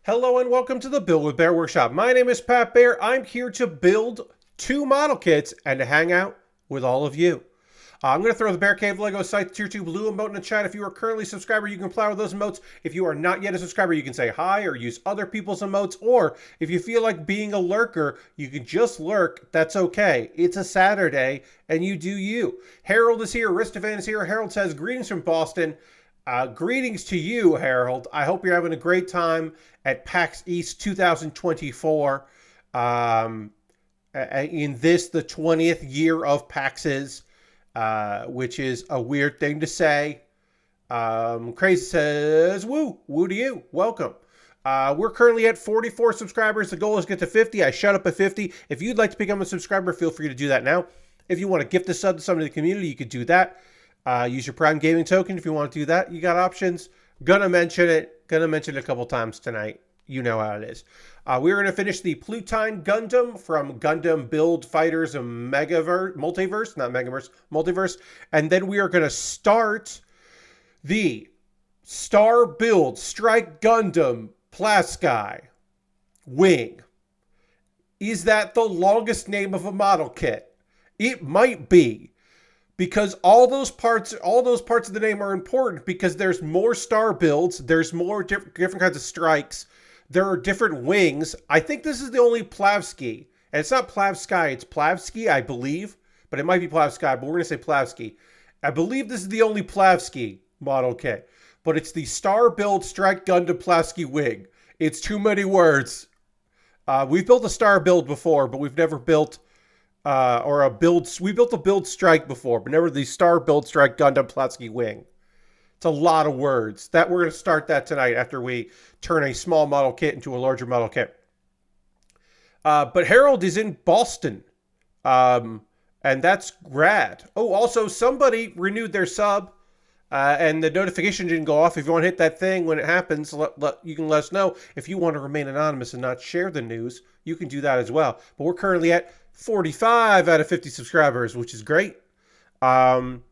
Hello and welcome to the Build with Bear Workshop. My name is Pat Bear. I'm here to build 2 model kits and to hang out with all of you. I'm going to throw the Bear Cave Lego site tier 2 blue emote in the chat. If you are currently a subscriber, you can play with those emotes. If you are not yet a subscriber, you can say hi or use other people's emotes. Or if you feel like being a lurker, you can just lurk. That's okay. It's a Saturday and you do you. Harold is here. Ristovan is here. Harold says, greetings from Boston. Greetings to you, Harold. I hope you're having a great time at PAX East 2024. In this, the 20th year of PAXes, which is a weird thing to say. Crazy says, woo to you. Welcome. We're currently at 44 subscribers. The goal is to get to 50. I shut up at 50. If you'd like to become a subscriber, feel free to do that now. If you want to gift a sub to somebody in the community, you could do that. Use your Prime Gaming token if you want to do that. You got options. Gonna mention it a couple times tonight. You know how it is. We're going to finish the Plutine Gundam from Gundam Build Fighters and Multiverse. And then we are going to start the Star Build Strike Gundam Plavsky Wing. Is that the longest name of a model kit? It might be. Because all those parts of the name are important because there's more star builds, there's more different kinds of strikes, there are different wings. I think this is the only Plavsky, and it's not Plavsky, it's Plavsky, I believe, but it might be Plavsky, but we're going to say Plavsky. I believe this is the only Plavsky model kit, but it's the Star Build Strike Gundam Plavsky wing. It's too many words. We've built a Star Build before, but we've never built we built a build strike before, but never the Star Build Strike Gundam Plavsky wing. It's a lot of words. We're going to start that tonight after we turn a small model kit into a larger model kit. But Harold is in Boston. And that's rad. Oh, also somebody renewed their sub. And the notification didn't go off. If you want to hit that thing when it happens, you can let us know. If you want to remain anonymous and not share the news, you can do that as well. But we're currently at 45 out of 50 subscribers, which is great. And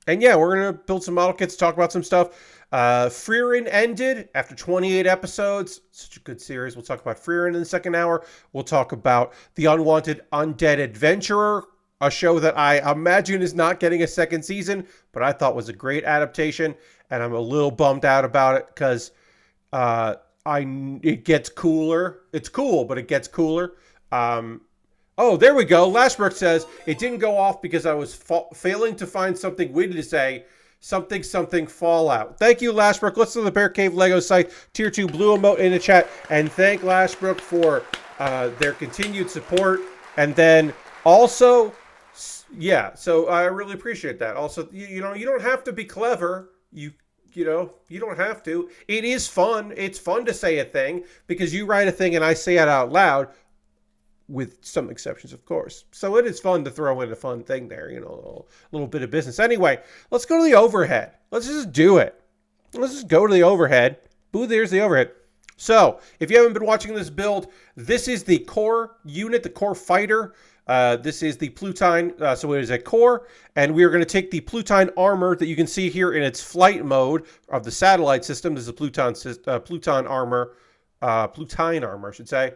yeah, we're going to build some model kits, talk about some stuff. Frieren ended after 28 episodes. Such a good series. We'll talk about Frieren in the second hour. We'll talk about The Unwanted Undead Adventurer, a show that I imagine is not getting a second season, but I thought was a great adaptation, and I'm a little bummed out about it because it gets cooler. It's cool, but it gets cooler. Oh, there we go. Lashbrook says, it didn't go off because I was failing to find something witty to say. Something Fallout. Thank you, Lashbrook. Let's do the Bear Cave Lego site. Tier 2 blue emote in the chat. And thank Lashbrook for their continued support. And then also, yeah, so I really appreciate that. Also, you don't have to be clever. You don't have to. It is fun. It's fun to say a thing because you write a thing and I say it out loud. With some exceptions, of course. So it is fun to throw in a fun thing there, a little bit of business. Anyway, let's go to the overhead. Let's just do it. Let's just go to the overhead. Boo, there's the overhead. So, if you haven't been watching this build, this is the core unit, the core fighter. This is the Plutine, so it is a core, and we are going to take the Plutine armor that you can see here in its flight mode of the satellite system. This is a Plutine armor, I should say.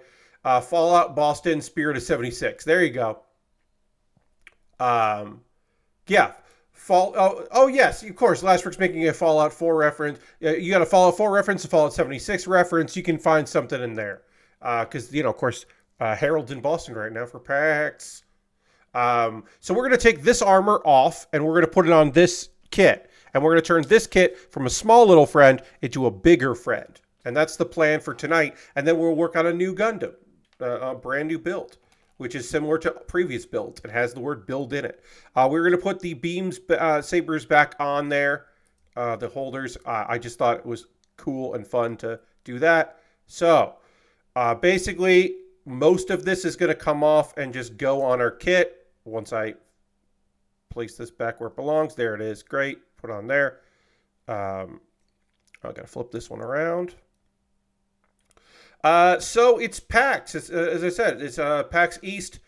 Fallout, Boston, Spirit of 76. There you go. Yeah. Oh, yes, of course. Lashbrook's making a Fallout 4 reference. You got a Fallout 4 reference, a Fallout 76 reference. You can find something in there. Because, of course, Harold's in Boston right now for PAX. So we're going to take this armor off, and we're going to put it on this kit. And we're going to turn this kit from a small little friend into a bigger friend. And that's the plan for tonight. And then we'll work on a new Gundam. A brand new build, which is similar to previous builds. It has the word build in it. We're going to put the beams, sabers back on there, the holders. I just thought it was cool and fun to do that. So basically, most of this is going to come off and just go on our kit. Once I place this back where it belongs. There it is. Great. Put on there. I've got to flip this one around. So it's PAX. As I said, it's PAX East.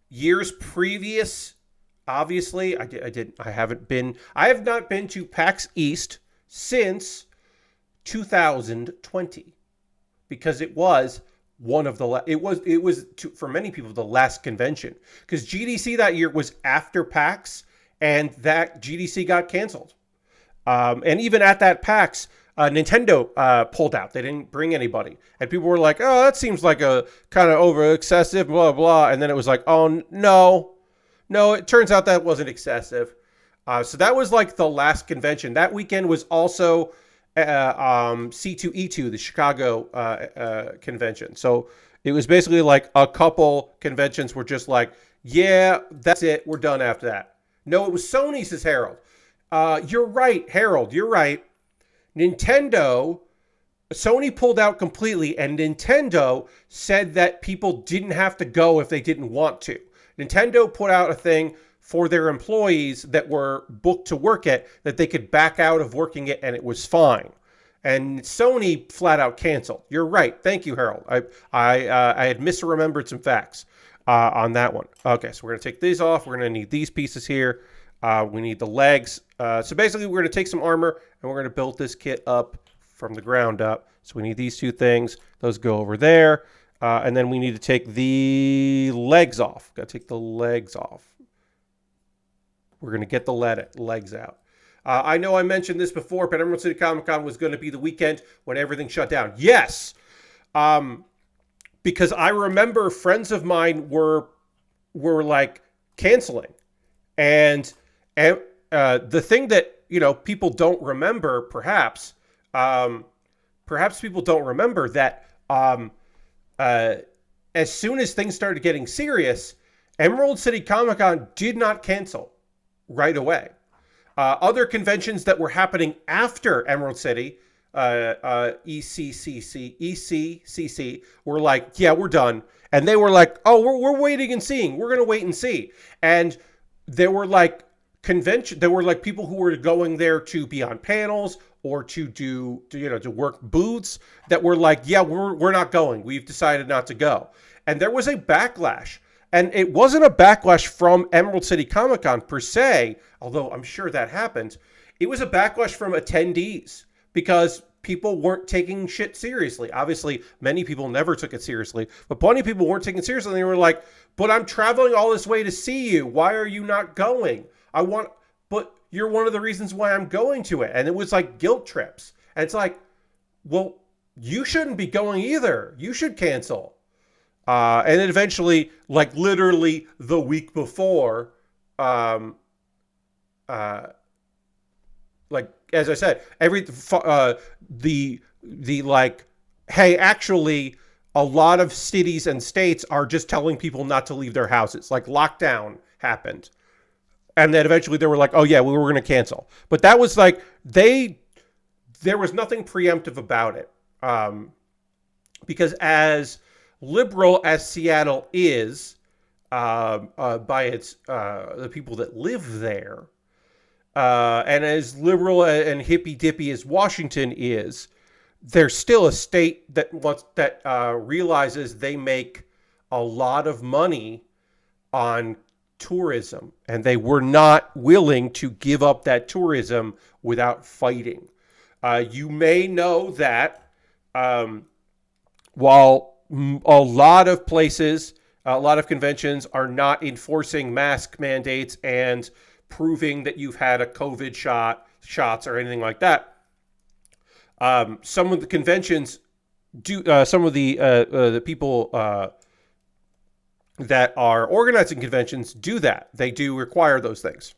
Years previous, obviously, I have not been to PAX East since 2020, because it was one of the for many people the last convention, because GDC that year was after PAX, and that GDC got canceled. And even at that PAX, Nintendo pulled out. They didn't bring anybody. And people were like, oh, that seems like a kind of over excessive, blah, blah. And then it was like, oh, no, it turns out that wasn't excessive. So that was like the last convention. That weekend was also C2E2, the Chicago convention. So it was basically like a couple conventions were just like, yeah, that's it. We're done after that. No, it was Sony, says Harold. You're right, Harold. You're right. Sony pulled out completely, and Nintendo said that people didn't have to go if they didn't want to. Nintendo put out a thing for their employees that were booked to work it, that they could back out of working it, and it was fine. And Sony flat out canceled. You're right. Thank you, Harold. I had misremembered some facts on that one. Okay, so we're going to take these off. We're going to need these pieces here. We need the legs. So basically, we're going to take some armor, and we're going to build this kit up from the ground up. So we need these two things. Those go over there. And then we need to take the legs off. Got to take the legs off. We're going to get the legs out. I know I mentioned this before, but Emerald City Comic Con was going to be the weekend when everything shut down. Yes! Because I remember friends of mine were like canceling. And the thing that, people don't remember, perhaps people don't remember that as soon as things started getting serious, Emerald City Comic Con did not cancel right away. Other conventions that were happening after Emerald City, ECCC, were like, yeah, we're done. And they were like, oh, we're waiting and seeing. We're going to wait and see. And there were like people who were going there to be on panels or to work booths that were like, yeah, we're not going. We've decided not to go. And there was a backlash. And it wasn't a backlash from Emerald City Comic Con per se, although I'm sure that happened. It was a backlash from attendees because people weren't taking shit seriously. Obviously, many people never took it seriously, but plenty of people weren't taking it seriously. And they were like, but I'm traveling all this way to see you. Why are you not going? But you're one of the reasons why I'm going to it. And it was like guilt trips. And it's like, well, you shouldn't be going either. You should cancel. And then eventually, like literally the week before, like as I said, the like, hey, actually, a lot of cities and states are just telling people not to leave their houses. Like lockdown happened, and then eventually they were like, oh yeah, we were going to cancel. But that was like there was nothing preemptive about it, because as liberal as Seattle is, by its the people that live there, and as liberal and hippy dippy as Washington is, there's still a state that realizes they make a lot of money on tourism, and they were not willing to give up that tourism without fighting. You may know that while a lot of places, a lot of conventions are not enforcing mask mandates and proving that you've had a COVID shots or anything like that. Some of the conventions do. Some of the people that are organizing conventions do that. They do require those things.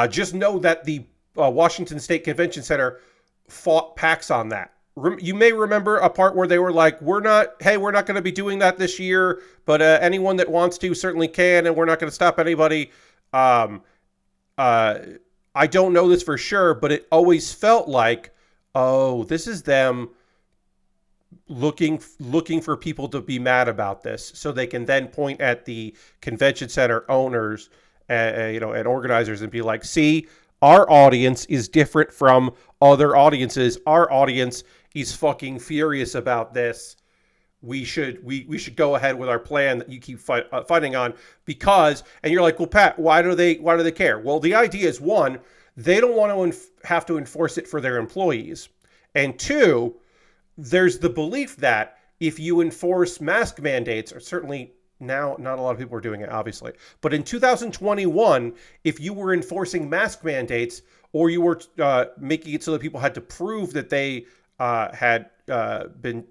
Just know that the Washington State Convention Center fought PAX on that. You may remember a part where they were like, we're not going to be doing that this year, but anyone that wants to certainly can, and we're not going to stop anybody. I don't know this for sure, but it always felt like, oh, this is them looking for people to be mad about this, so they can then point at the convention center owners, and organizers, and be like, see, our audience is different from other audiences. Our audience is fucking furious about this. We should go ahead with our plan that you keep fighting on, because, and you're like, well, Pat, why do they care? Well, the idea is, one, they don't want to have to enforce it for their employees. And two, there's the belief that if you enforce mask mandates, or certainly now not a lot of people are doing it, obviously, but in 2021, if you were enforcing mask mandates or you were making it so that people had to prove that they had been,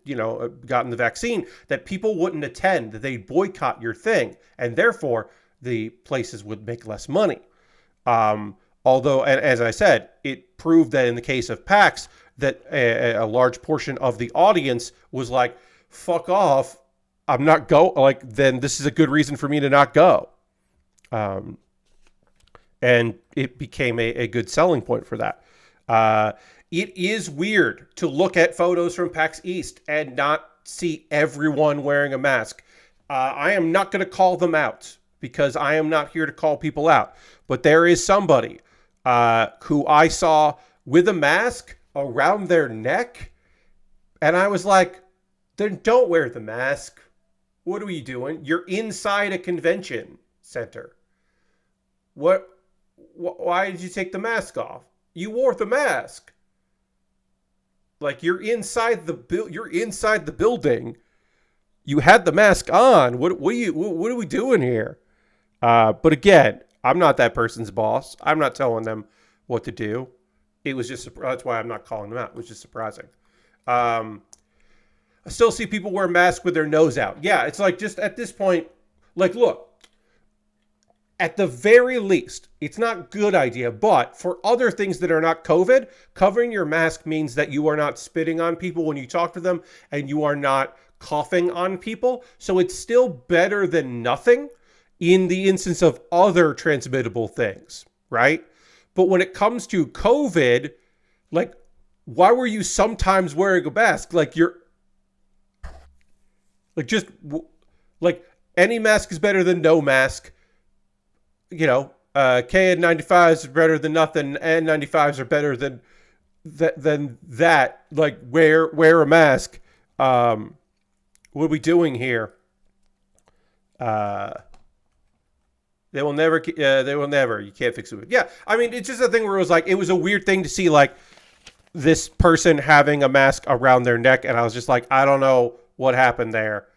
gotten the vaccine, that people wouldn't attend, that they'd boycott your thing, and therefore the places would make less money. Although, as I said, it proved that in the case of PAX, that a large portion of the audience was like, fuck off, I'm not then this is a good reason for me to not go. And it became a good selling point for that. It is weird to look at photos from PAX East and not see everyone wearing a mask. I am not going to call them out because I am not here to call people out. But there is somebody who I saw with a mask around their neck. And I was like, then don't wear the mask. What are you doing? You're inside a convention center. Why did you take the mask off? You wore the mask. Like, you're inside the building. You had the mask on. What are we doing here? But again, I'm not that person's boss. I'm not telling them what to do. It was just, that's why I'm not calling them out. It was just surprising. I still see people wear masks with their nose out. Yeah, it's like, just at this point, like, look, at the very least, it's not a good idea, but for other things that are not COVID, covering your mask means that you are not spitting on people when you talk to them and you are not coughing on people. So it's still better than nothing in the instance of other transmittable things, right? But when it comes to COVID, like, why were you sometimes wearing a mask? Like, any mask is better than no mask. KN95s are better than nothing. N95s are better than that. Like, wear a mask. What are we doing here? They will never. You can't fix it. Yeah, I mean, it's just a thing where it was like, it was a weird thing to see, like, this person having a mask around their neck, and I was just like, I don't know what happened there.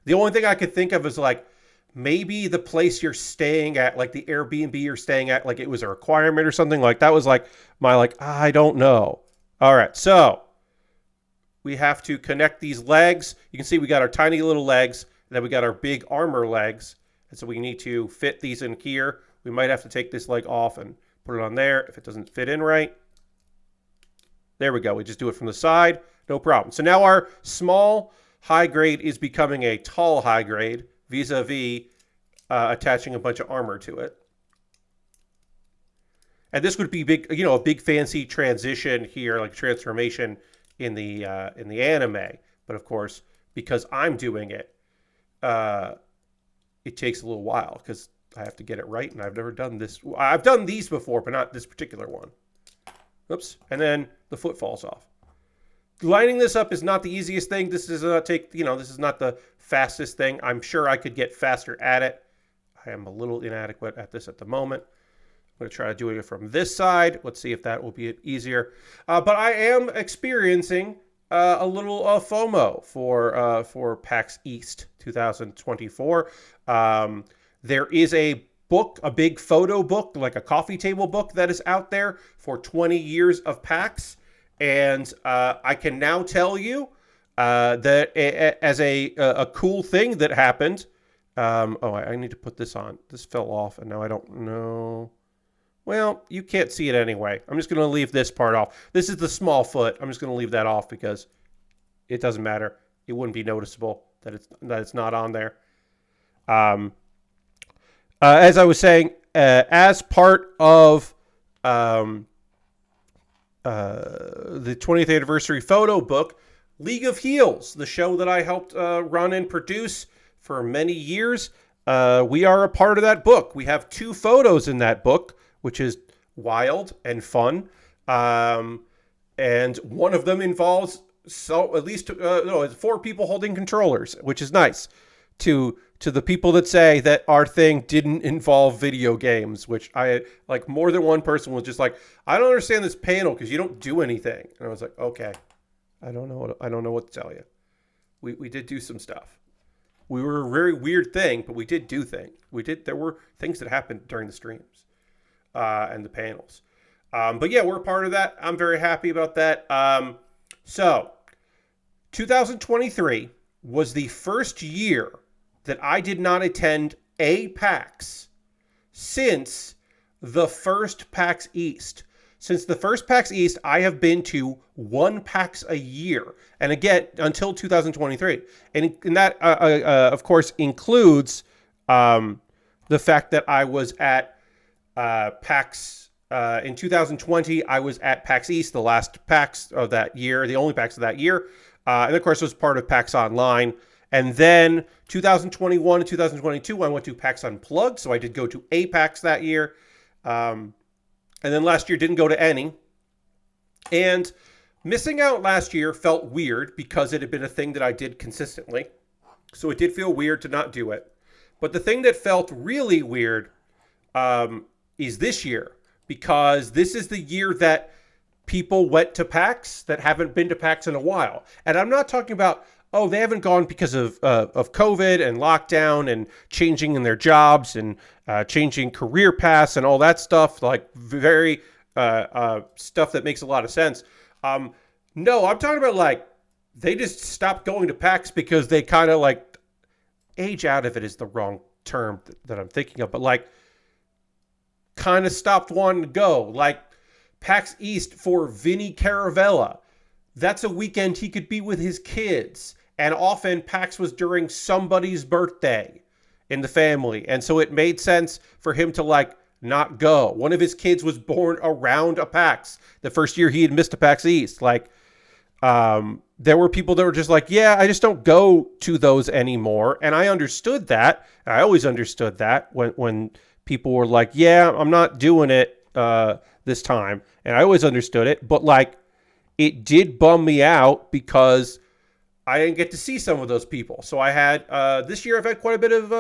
The only thing I could think of is, like, maybe the place you're staying at, like the Airbnb you're staying at, like it was a requirement or something. Like, that was like my, like, I don't know. All right, so we have to connect these legs. You can see we got our tiny little legs, and then we got our big armor legs. And so we need to fit these in here. We might have to take this leg off and put it on there if it doesn't fit in right. There we go. We just do it from the side. No problem. So now our small high grade is becoming a tall high grade vis-a-vis attaching a bunch of armor to it. And this would be big, a big fancy transition here, like transformation in the anime. But of course, because I'm doing it, it takes a little while because I have to get it right, and I've never done this. I've done these before, but not this particular one. Oops. And then the foot falls off. Lining this up is not the easiest thing. This does not take, this is not the fastest thing. I'm sure I could get faster at it. I am a little inadequate at this at the moment. I'm going to try doing it from this side. Let's see if that will be easier. But I am experiencing a little FOMO for PAX East 2024. There is a book, a big photo book, like a coffee table book that is out there for 20 years of PAX. And I can now tell you that as a cool thing that happened. I need to put this on. This fell off, and now I don't know. Well, you can't see it anyway. I'm just going to leave this part off. This is the small foot. I'm just going to leave that off because it doesn't matter. It wouldn't be noticeable that it's not on there. As I was saying, as part of the 20th anniversary photo book, League of Heels, the show that I helped run and produce for many years, we are a part of that book. We have 2 photos in that book, which is wild and fun. And one of them involves at least 4 people holding controllers, which is nice. To the people that say that our thing didn't involve video games, which more than one person was just like, I don't understand this panel because you don't do anything. And I was like, okay, I don't know what to tell you. We did do some stuff. We were a very weird thing, but we did do things. There were things that happened during the streams and the panels. But yeah, we're a part of that. I'm very happy about that. So 2023 was the first year that I did not attend a PAX since the first PAX East. Since the first PAX East, I have been to one PAX a year. And again, until 2023. And that, of course, includes the fact that I was at PAX in 2020. I was at PAX East, the last PAX of that year, the only PAX of that year. And of course, it was part of PAX Online. And then 2021 and 2022, I went to PAX Unplugged. So I did go to a PAX that year. And then last year didn't go to any. And missing out last year felt weird because it had been a thing that I did consistently. So it did feel weird to not do it. But the thing that felt really weird is this year. Because this is the year that people went to PAX that haven't been to PAX in a while. And I'm not talking about, oh, they haven't gone because of COVID and lockdown and changing in their jobs and changing career paths and all that stuff, like very stuff that makes a lot of sense. No, I'm talking about like they just stopped going to PAX because they kind of like age out of it is the wrong term that I'm thinking of, but like kind of stopped wanting to go. Like PAX East for Vinny Caravella. That's a weekend he could be with his kids. And often PAX was during somebody's birthday in the family. And so it made sense for him to like not go. One of his kids was born around a PAX. The first year he had missed a PAX East. Like, there were people that were just like, yeah, I just don't go to those anymore. And I understood that. I always understood that when people were like, yeah, I'm not doing it this time. And I always understood it. But like, it did bum me out because I didn't get to see some of those people. So I had, this year I've had quite a bit of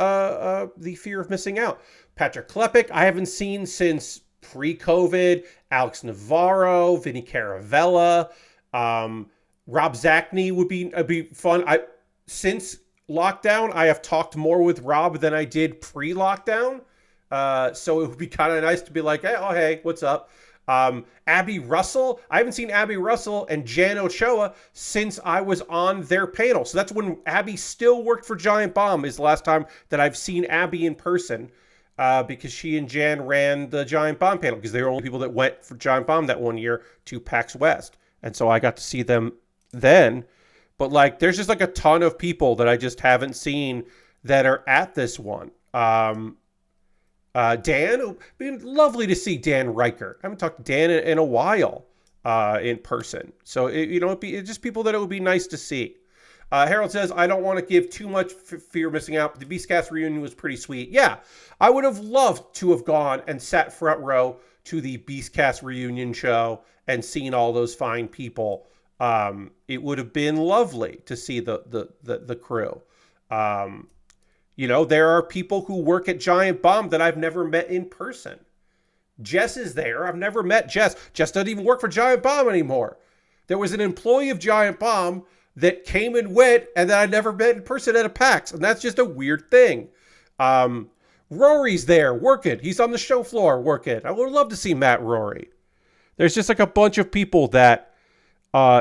the fear of missing out. Patrick Klepek, I haven't seen since pre-COVID. Alex Navarro, Vinny Caravella, Rob Zachney would be fun. Since lockdown, I have talked more with Rob than I did pre-lockdown. So it would be kind of nice to be like, hey, what's up? Abby Russell. I haven't seen Abby Russell and Jan Ochoa since I was on their panel. So that's when Abby still worked for Giant Bomb is the last time that I've seen Abby in person, because she and Jan ran the Giant Bomb panel because they were only people that went for Giant Bomb that one year to PAX West. And so I got to see them then. But like, there's just like a ton of people that I just haven't seen that are at this one. Dan, it'd be lovely to see Dan Reichert. I haven't talked to Dan in a while in person. So, it'd be just people that it would be nice to see. Harold says, I don't want to give too much fear of missing out, but the Beastcast reunion was pretty sweet. Yeah, I would have loved to have gone and sat front row to the Beastcast reunion show and seen all those fine people. It would have been lovely to see the crew. There are people who work at Giant Bomb that I've never met in person. Jess is there. I've never met Jess. Jess doesn't even work for Giant Bomb anymore. There was an employee of Giant Bomb that came and went and that I never met in person at a PAX. And that's just a weird thing. Rory's there working. He's on the show floor working. I would love to see Matt Rory. There's just like a bunch of people that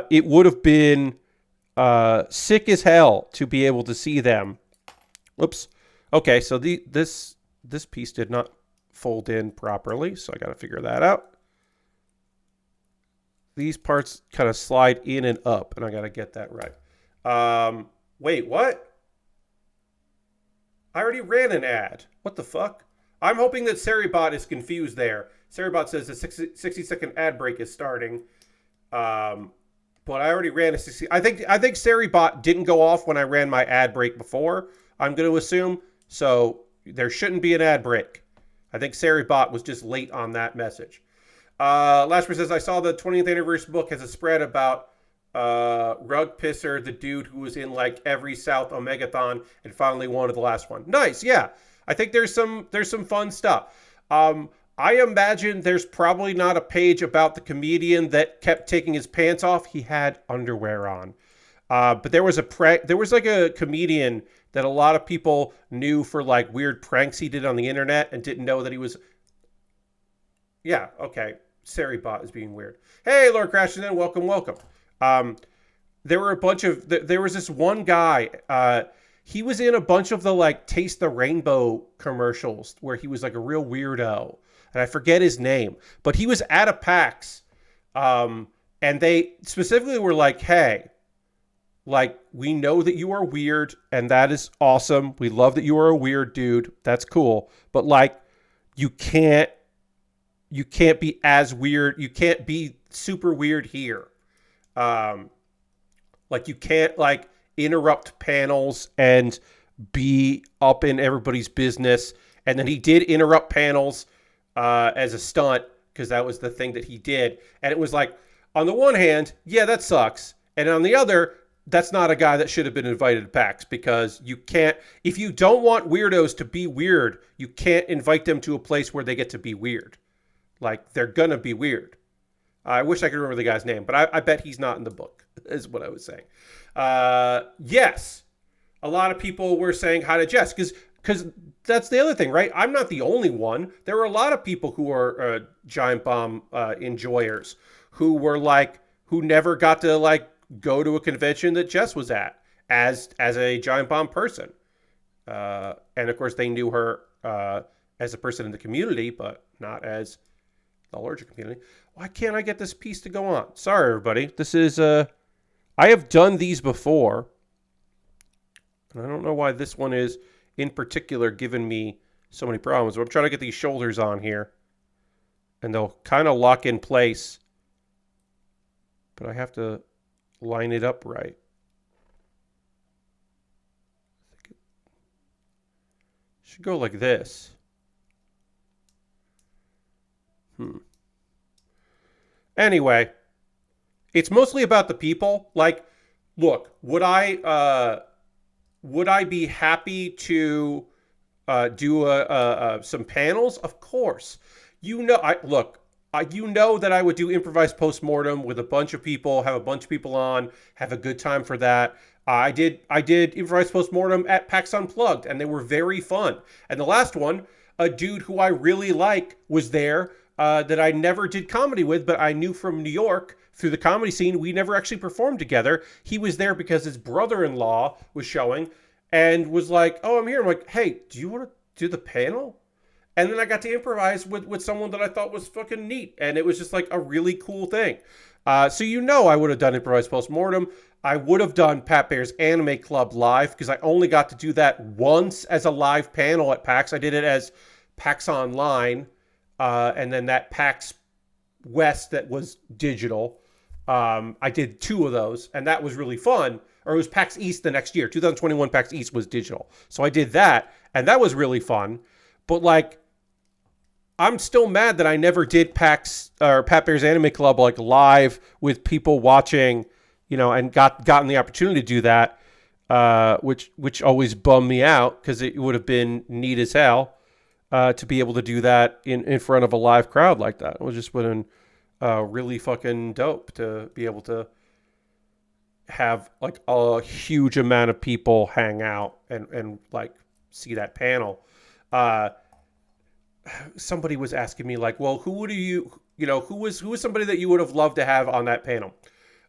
it would have been sick as hell to be able to see them. Whoops. Okay, so this piece did not fold in properly, so I got to figure that out. These parts kind of slide in and up, and I got to get that right. Wait, what? I already ran an ad. What the fuck? I'm hoping that Seribot is confused there. Seribot says the 60-second ad break is starting. But I already ran a 60. I think Seribot didn't go off when I ran my ad break before, I'm going to assume. So there shouldn't be an ad break. I think Seribot was just late on that message. Lashmer says, I saw the 20th anniversary book has a spread about Rug Pisser, the dude who was in like every South Omegathon and finally won the last one. Nice, yeah. I think there's some fun stuff. I imagine there's probably not a page about the comedian that kept taking his pants off. He had underwear on. But there was like a comedian that a lot of people knew for like weird pranks he did on the internet and didn't know that he was. Yeah, okay. Seribot is being weird. Hey, Lord Crashington, welcome. There were a bunch of there was this one guy. He was in a bunch of the like Taste the Rainbow commercials where he was like a real weirdo, and I forget his name, but he was at a PAX, and they specifically were like, "Hey, like we know that you are weird, and that is awesome. We love that you are a weird dude. That's cool, but like, you can't be as weird. You can't be super weird here. Like you can't like interrupt panels and be up in everybody's business." And then he did interrupt panels as a stunt because that was the thing that he did. And it was like, on the one hand, yeah, that sucks. And on the other, that's not a guy that should have been invited to PAX, because you can't, if you don't want weirdos to be weird, you can't invite them to a place where they get to be weird. Like, they're gonna be weird. I wish I could remember the guy's name, but I bet he's not in the book, is what I was saying. Yes, a lot of people were saying hi to Jess, because that's the other thing, right? I'm not the only one. There were a lot of people who are Giant Bomb enjoyers who were like, who never got to like go to a convention that Jess was at as a Giant Bomb person. And of course they knew her as a person in the community, but not as the larger community. Why can't I get this piece to go on? Sorry, everybody. This is, I have done these before. And I don't know why this one is in particular giving me so many problems. But I'm trying to get these shoulders on here. And they'll kind of lock in place. But I have to line it up right. I think it should go like this. Anyway, it's mostly about the people. Like, look, would I be happy to do some panels? Of course. You know that I would do improvised postmortem with a bunch of people, have a bunch of people on, have a good time for that. I did improvised postmortem at PAX Unplugged, and they were very fun. And the last one, a dude who I really like was there, that I never did comedy with, but I knew from New York through the comedy scene. We never actually performed together. He was there because his brother-in-law was showing and was like, "Oh, I'm here." I'm like, "Hey, do you want to do the panel?" And then I got to improvise with someone that I thought was fucking neat. And it was just like a really cool thing. So I would have done improvised postmortem. I would have done Pat Baer's Anime Club live, because I only got to do that once as a live panel at PAX. I did it as PAX Online. And then that PAX West that was digital. I did 2 of those, and that was really fun. Or it was PAX East the next year. 2021 PAX East was digital. So I did that, and that was really fun. But like, I'm still mad that I never did PAX or Pat Baer's Anime Club like live with people watching, and gotten the opportunity to do that, which always bummed me out, because it would have been neat as hell. To be able to do that in front of a live crowd like that. It was just been really fucking dope to be able to have like a huge amount of people hang out and like see that panel. Somebody was asking me like, well, who was somebody that you would have loved to have on that panel?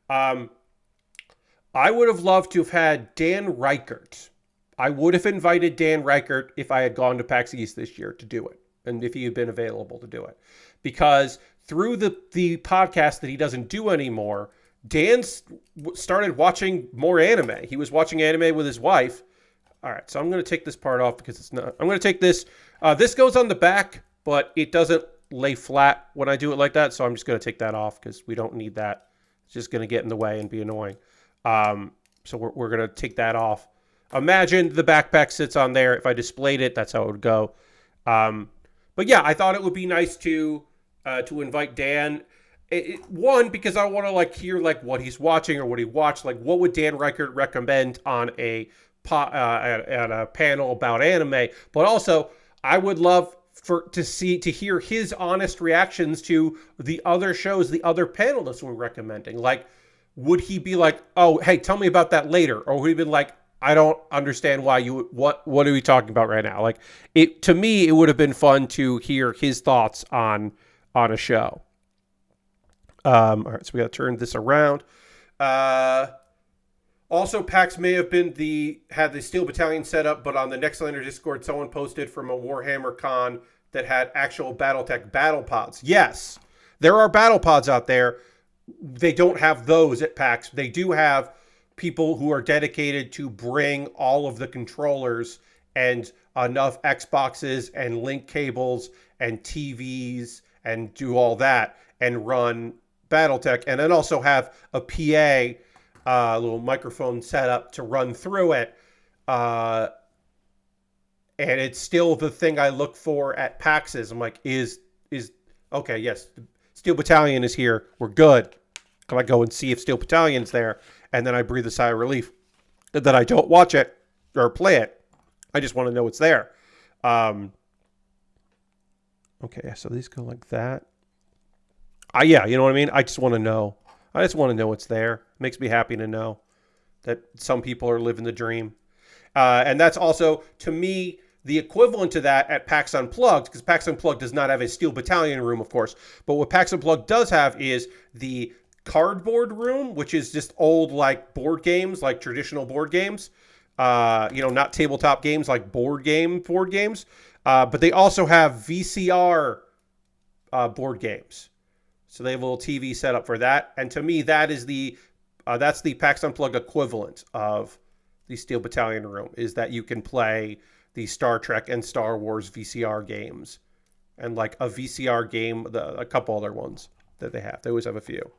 I would have loved to have had Dan Reichert. I would have invited Dan Reichert if I had gone to PAX East this year to do it, and if he had been available to do it. Because through the podcast that he doesn't do anymore, Dan started watching more anime. He was watching anime with his wife. All right, so I'm going to take this part off because it's not... I'm going to take this... this goes on the back, but it doesn't lay flat when I do it like that, so I'm just going to take that off because we don't need that. It's just going to get in the way and be annoying. So we're going to take that off. Imagine the backpack sits on there. If I displayed it, that's how it would go. But yeah, I thought it would be nice to invite Dan. One, because I want to like hear like what he's watching or what he watched. Like, what would Dan Reichert recommend on at a panel about anime? But also, I would love to hear his honest reactions to the other shows the other panelists were recommending. Like, would he be like, "Oh, hey, tell me about that later," or would he be like, "I don't understand why you what are we talking about right now?" Like, it to me, it would have been fun to hear his thoughts on a show. All right, so we got to turn this around. Also, PAX may have been had the Steel Battalion set up, but on the Nextlander Discord, someone posted from a Warhammer con that had actual BattleTech battle pods. Yes, there are battle pods out there. They don't have those at PAX. They do have people who are dedicated to bring all of the controllers and enough Xboxes and link cables and TVs and do all that and run BattleTech, and then also have a PA, little microphone set up to run through it. And it's still the thing I look for at PAXs. I'm like, is okay, yes, Steel Battalion is here. We're good. Can I go and see if Steel Battalion's there? And then I breathe a sigh of relief that I don't watch it or play it. I just want to know it's there. Okay, so these go like that. Yeah, you know what I mean? I just want to know. I just want to know it's there. It makes me happy to know that some people are living the dream. And that's also, to me, the equivalent to that at PAX Unplugged, because PAX Unplugged does not have a Steel Battalion room, of course. But what PAX Unplugged does have is the cardboard room, which is just old, like, board games, like traditional board games. Not tabletop games, like board games. But they also have VCR board games. So they have a little TV set up for that. And to me, that is that's the PAX Unplugged equivalent of the Steel Battalion room, is that you can play the Star Trek and Star Wars VCR games. And like a VCR game, a couple other ones that they have. They always have a few.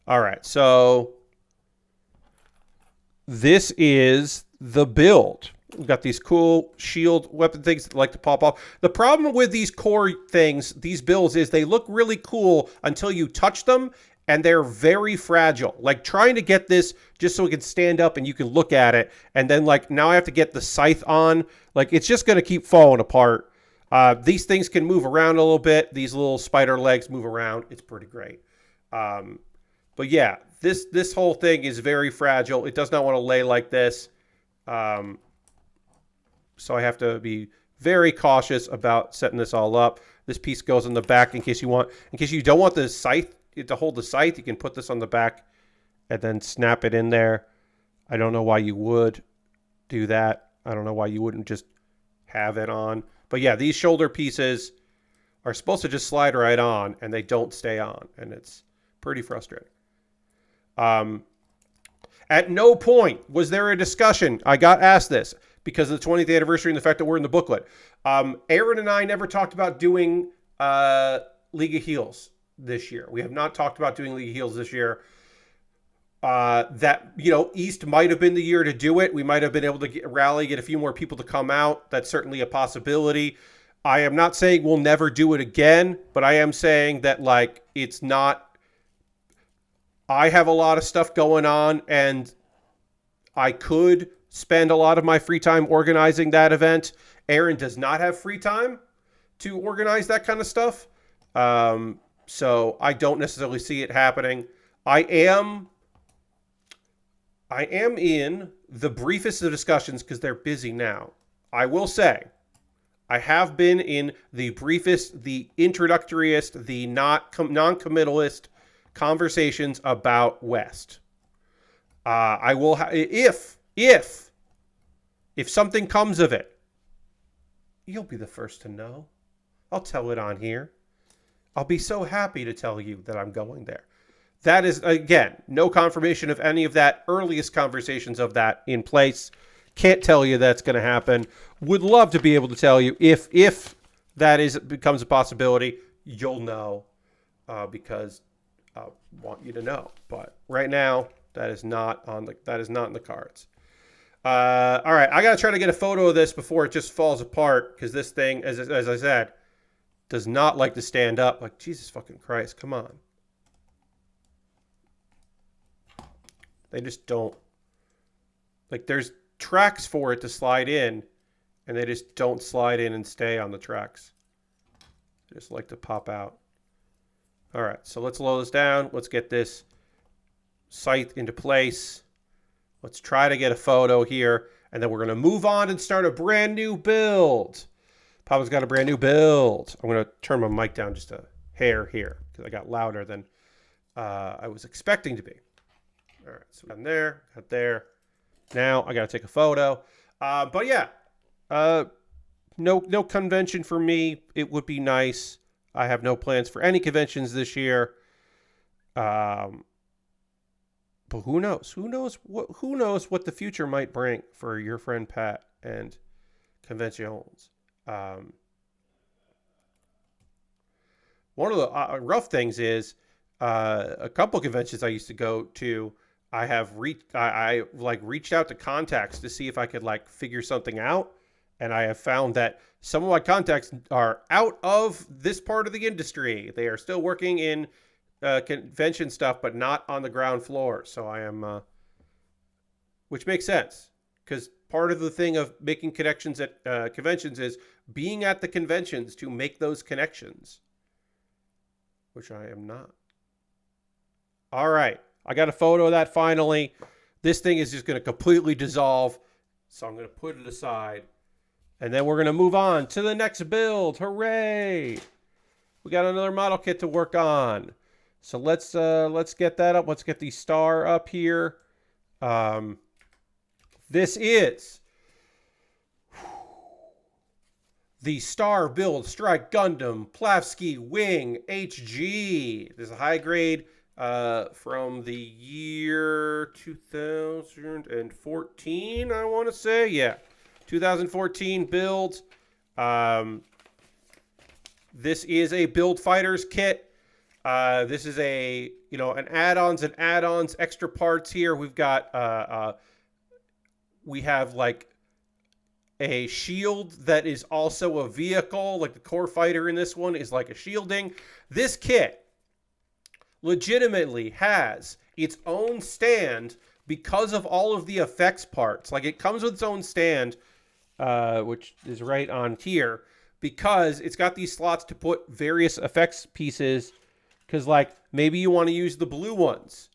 All right, so this is the build. We've got these cool shield weapon things that like to pop off. The problem with these core things, these builds, is they look really cool until you touch them, and they're very fragile. Like, trying to get this just so it can stand up and you can look at it, and then, like, now I have to get the scythe on. Like, it's just going to keep falling apart. These things can move around a little bit. These little spider legs move around. It's pretty great. But yeah, this whole thing is very fragile. It does not want to lay like this. So I have to be very cautious about setting this all up. This piece goes on the back in case you don't want the scythe to hold the scythe. You can put this on the back and then snap it in there. I don't know why you would do that. I don't know why you wouldn't just have it on. But yeah, these shoulder pieces are supposed to just slide right on, and they don't stay on, and it's pretty frustrating. At no point was there a discussion. I got asked this because of the 20th anniversary and the fact that we're in the booklet. Aaron and I never talked about doing League of Heels this year. We have not talked about doing League of Heels this year. East might have been the year to do it. We might have been able to get a few more people to come out. That's certainly a possibility. I am not saying we'll never do it again, but I am saying that, like, it's not... I have a lot of stuff going on, and I could spend a lot of my free time organizing that event. Aaron does not have free time to organize that kind of stuff. So I don't necessarily see it happening. I am in the briefest of discussions because they're busy now. I will say I have been in the briefest, the introductoryest, the non-committalist conversations about West. I will if something comes of it, you'll be the first to know. I'll tell it on here. I'll be so happy to tell you that I'm going there. That is, again, no confirmation of any of that. Earliest conversations of that in place. Can't tell you that's going to happen. Would love to be able to tell you if becomes a possibility. You'll know because I want you to know. But right now, that is not in the cards. All right, I gotta try to get a photo of this before it just falls apart because this thing, as I said, does not like to stand up. Like, Jesus fucking Christ, come on. They just don't. Like, there's tracks for it to slide in. And they just don't slide in and stay on the tracks. They just like to pop out. All right, so let's load this down. Let's get this site into place. Let's try to get a photo here. And then we're going to move on and start a brand new build. Papa's got a brand new build. I'm going to turn my mic down just a hair here because I got louder than I was expecting to be. All right, so got there. Now I got to take a photo. But yeah, no convention for me. It would be nice. I have no plans for any conventions this year. But who knows? Who knows what the future might bring for your friend Pat and conventions. One of the rough things is a couple conventions I used to go to. I reached out to contacts to see if I could like figure something out, and I have found that some of my contacts are out of this part of the industry. They are still working in convention stuff, but not on the ground floor. So I am, which makes sense because part of the thing of making connections at conventions is being at the conventions to make those connections, which I am not. All right. I got a photo of that finally. This thing is just going to completely dissolve. So I'm going to put it aside. And then we're going to move on to the next build. Hooray! We got another model kit to work on. So let's get that up. Let's get the star up here. This is the Star Build Strike Gundam Plavsky Wing HG. This is a high grade from the year 2014, I want to say. Yeah, 2014 build. This is a Build Fighters kit. This is an add-ons, extra parts here. We've got, we have like a shield that is also a vehicle. Like the core fighter in this one is like a shielding. This kit legitimately has its own stand because of all of the effects parts. Like it comes with its own stand, which is right on here, because it's got these slots to put various effects pieces. Because like maybe you want to use the blue ones,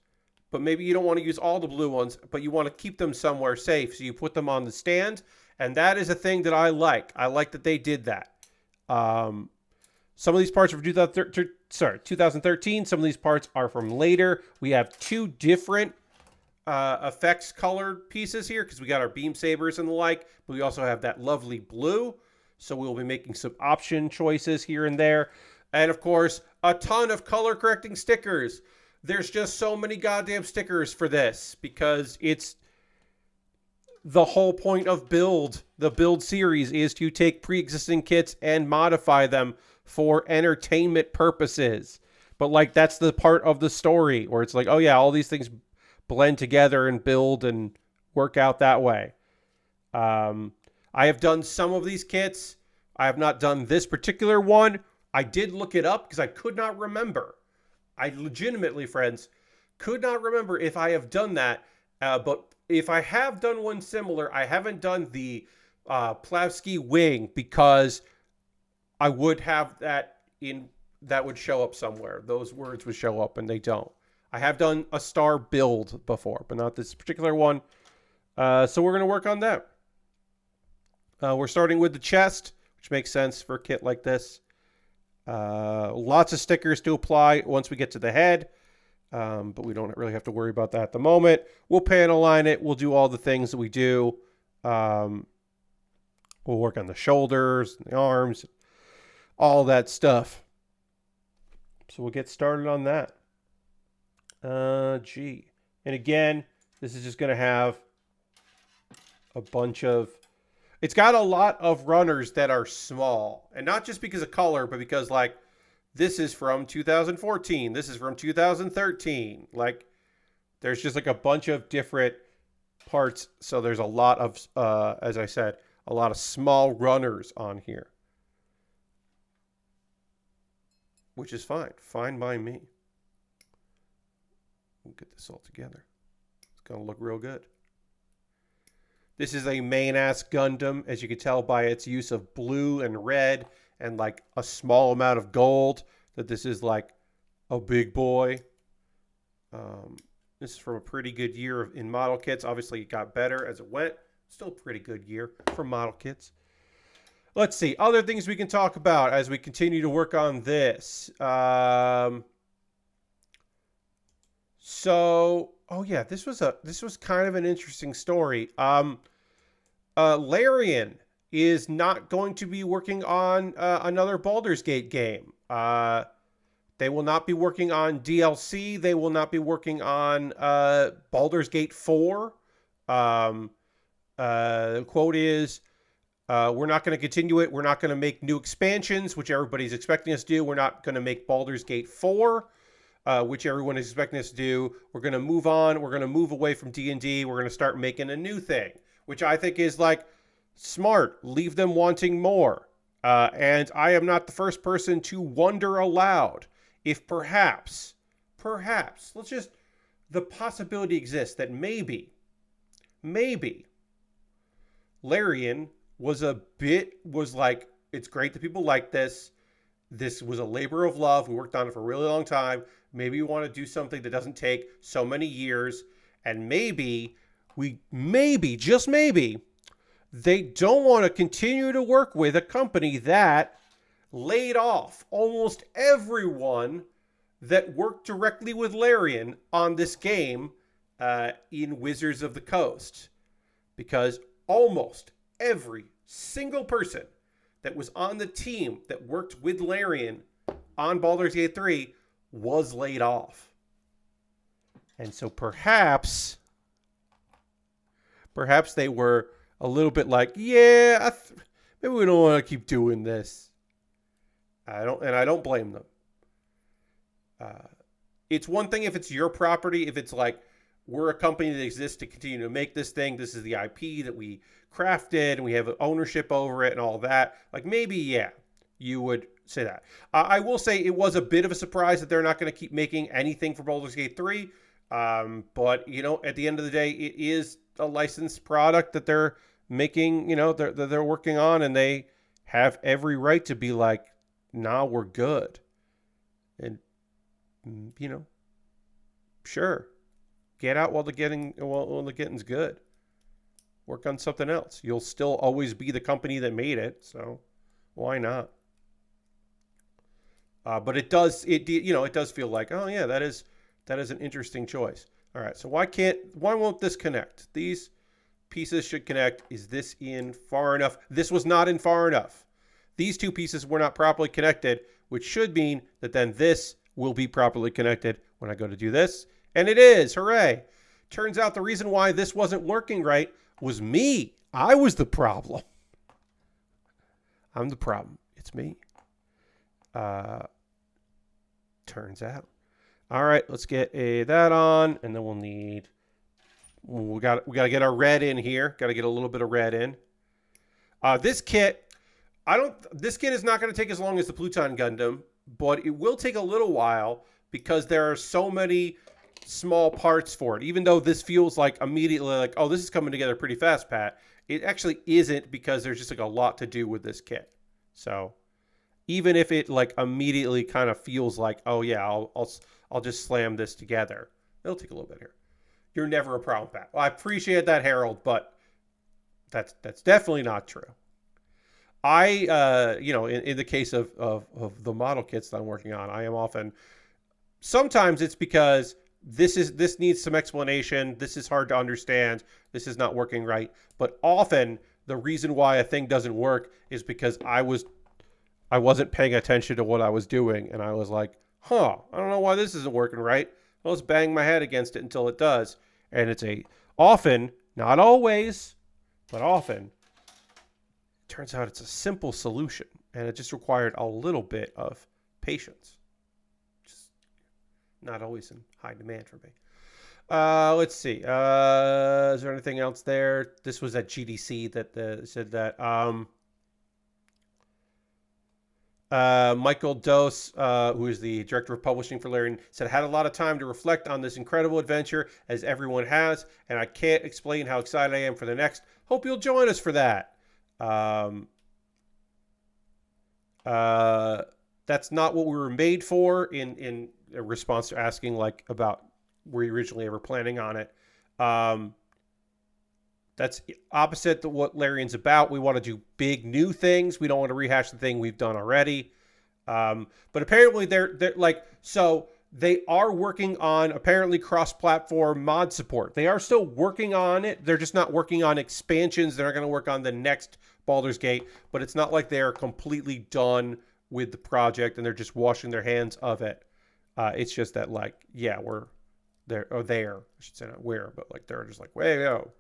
but maybe you don't want to use all the blue ones, but you want to keep them somewhere safe. So you put them on the stand. And that is a thing that I like. I like that they did that. Some of these parts are from 2013. Some of these parts are from later. We have two different effects colored pieces here because we got our beam sabers and the like, but we also have that lovely blue. So we'll be making some option choices here and there. And of course, a ton of color correcting stickers. There's just so many goddamn stickers for this because it's the whole point of the build series is to take pre-existing kits and modify them for entertainment purposes. But like that's the part of the story where it's like, oh yeah, all these things blend together and build and work out that way. I have done some of these kits. I have not done this particular one. I did look it up because I could not remember. I legitimately, friends, could not remember if I have done that. But if I have done one similar, I haven't done the Plavsky wing because I would have that would show up somewhere. Those words would show up and they don't. I have done a star build before, but not this particular one. So we're going to work on that. We're starting with the chest, which makes sense for a kit like this. Lots of stickers to apply once we get to the head. But we don't really have to worry about that at the moment. We'll panel line it. We'll do all the things that we do. We'll work on the shoulders, and the arms, all that stuff. So we'll get started on that. And again, this is just going to have a bunch of... It's got a lot of runners that are small. And not just because of color, but because like... This is from 2014. This is from 2013. Like, there's just like a bunch of different parts. So there's a lot of, as I said, a lot of small runners on here. Which is fine. Fine by me. We'll get this all together. It's going to look real good. This is a main-ass Gundam, as you can tell by its use of blue and red and like a small amount of gold, that this is like a big boy. This is from a pretty good year in model kits. Obviously, it got better as it went. Still a pretty good year for model kits. Let's see. Other things we can talk about as we continue to work on this. Oh yeah, this was kind of an interesting story. Larian is not going to be working on another Baldur's Gate game. They will not be working on DLC. They will not be working on Baldur's Gate 4. The quote is, we're not going to continue it. We're not going to make new expansions, which everybody's expecting us to do. We're not going to make Baldur's Gate 4, which everyone is expecting us to do. We're going to move on. We're going to move away from D&D. We're going to start making a new thing, which I think is like smart. Leave them wanting more. And I am not the first person to wonder aloud if perhaps, the possibility exists that maybe Larian was like, it's great that people like this. This was a labor of love. We worked on it for a really long time. Maybe we want to do something that doesn't take so many years. And maybe, just maybe, they don't want to continue to work with a company that laid off almost everyone that worked directly with Larian on this game in Wizards of the Coast. Because almost every single person that was on the team that worked with Larian on Baldur's Gate 3 was laid off. And so perhaps they were a little bit like, yeah, maybe we don't want to keep doing this. I don't blame them. It's one thing if it's your property, if it's like, we're a company that exists to continue to make this thing. This is the IP that we crafted and we have ownership over it and all that. Like maybe, yeah, you would say that. I will say it was a bit of a surprise that they're not going to keep making anything for Baldur's Gate 3. But, you know, at the end of the day, it is a licensed product that they're making, you know, they're working on, and they have every right to be like, nah, we're good. And, you know, sure. Get out while the getting's good. Work on something else. You'll still always be the company that made it, so why not? But it does feel like, oh yeah, that is an interesting choice. All right, so why won't this connect? These pieces should connect. Is this in far enough? This was not in far enough. These two pieces were not properly connected, which should mean that then this will be properly connected when I go to do this. And it is. Hooray. Turns out the reason why this wasn't working right was me. I was the problem. I'm the problem. It's me. Turns out. All right, let's get that on, and then we got to get our red in here. Got to get a little bit of red in. This kit is not going to take as long as the Plutine Gundam, but it will take a little while because there are so many small parts for it. Even though this feels like immediately like, oh, this is coming together pretty fast, Pat. It actually isn't, because there's just like a lot to do with this kit. So even if it like immediately kind of feels like, oh yeah, I'll just slam this together, it'll take a little bit here. You're never a problem, Pat. Well, I appreciate that, Harold, but that's definitely not true. In the case of the model kits that I'm working on, I am often, sometimes it's because this needs some explanation. This is hard to understand. This is not working right. But often the reason why a thing doesn't work is because I wasn't paying attention to what I was doing. And I was like, I don't know why this isn't working right. I'll just bang my head against it until it does. And it's often, not always, but often, it turns out it's a simple solution. And it just required a little bit of patience. Not always in high demand for me. Let's see. Is there anything else there? This was at GDC that said that. Michael Dose, who is the director of publishing for Larian, said, had a lot of time to reflect on this incredible adventure, as everyone has, and I can't explain how excited I am for the next. Hope you'll join us for that. That's not what we were made for, in response to asking like about were you originally ever planning on it. That's opposite to what Larian's about. We want to do big new things. We don't want to rehash the thing we've done already. But apparently they're like, so they are working on apparently cross-platform mod support. They are still working on it. They're just not working on expansions. They're not going to work on the next Baldur's Gate, but it's not like they're completely done with the project and they're just washing their hands of it. It's just that like, yeah, we're there, or there, I should say, not where, but like they're just like, way yo,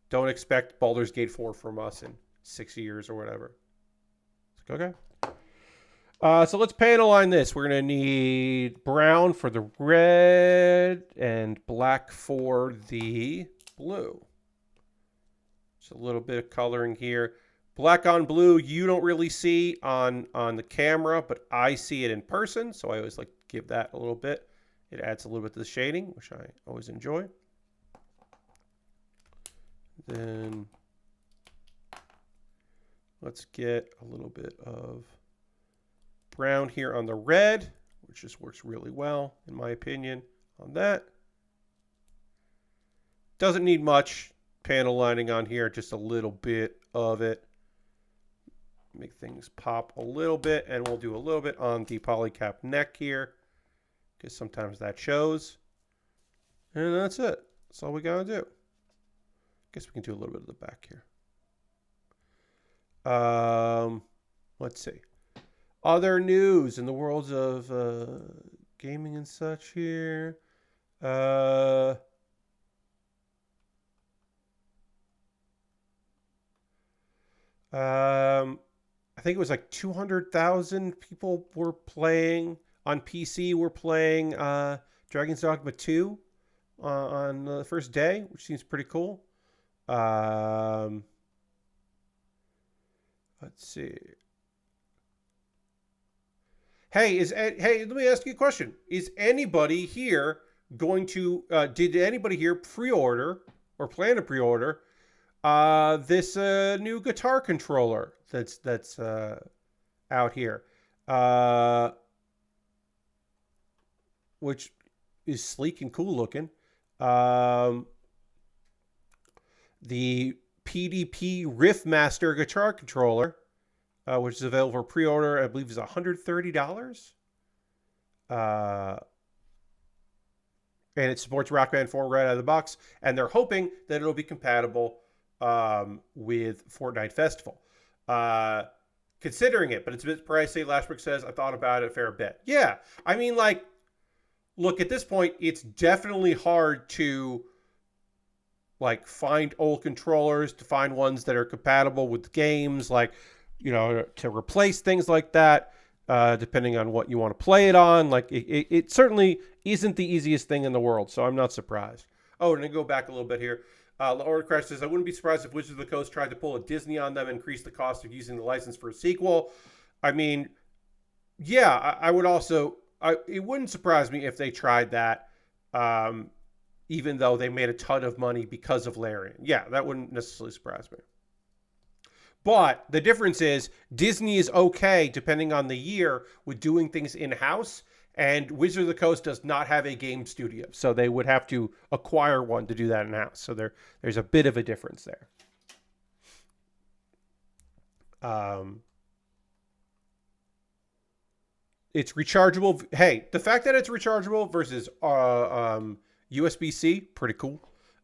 don't expect Baldur's Gate 4 from us in 6 years or whatever. It's like, okay. So let's panel line this. We're going to need brown for the red and black for the blue. Just a little bit of coloring here. Black on blue, you don't really see on the camera, but I see it in person. So I always like to give that a little bit. It adds a little bit to the shading, which I always enjoy. Then let's get a little bit of brown here on the red, which just works really well, in my opinion, on that. Doesn't need much panel lining on here, just a little bit of it. Make things pop a little bit, and we'll do a little bit on the polycap neck here, because sometimes that shows. And that's it. That's all we gotta do. Guess we can do a little bit of the back here. Let's see. Other news in the worlds of gaming and such here. I think it was like 200,000 people were playing on PC. Were playing Dragon's Dogma 2 on the first day, which seems pretty cool. Let's see. Hey, let me ask you a question. Is anybody here going to did anybody here pre-order or plan to pre-order this new guitar controller that's out here? Which is sleek and cool looking. The PDP Riffmaster guitar controller, which is available for pre-order, I believe is $130. And it supports Rock Band 4 right out of the box. And they're hoping that it'll be compatible with Fortnite Festival. Considering it, but it's a bit pricey. Lashbrook says, I thought about it a fair bit. Yeah, I mean, like, look, at this point, it's definitely hard to like find old controllers, to find ones that are compatible with games, like, you know, to replace things like that, depending on what you want to play it on. Like, it certainly isn't the easiest thing in the world, so I'm not surprised. Oh, and then go back a little bit here. Laura Crash says, I wouldn't be surprised if Wizards of the Coast tried to pull a Disney on them and increase the cost of using the license for a sequel. I mean, yeah, I would also, it wouldn't surprise me if they tried that, even though they made a ton of money because of Larian. Yeah, that wouldn't necessarily surprise me. But the difference is Disney is okay, depending on the year, with doing things in-house, and Wizard of the Coast does not have a game studio. So they would have to acquire one to do that in-house. So there's a bit of a difference there. It's rechargeable. Hey, the fact that it's rechargeable versus USB-C, pretty cool.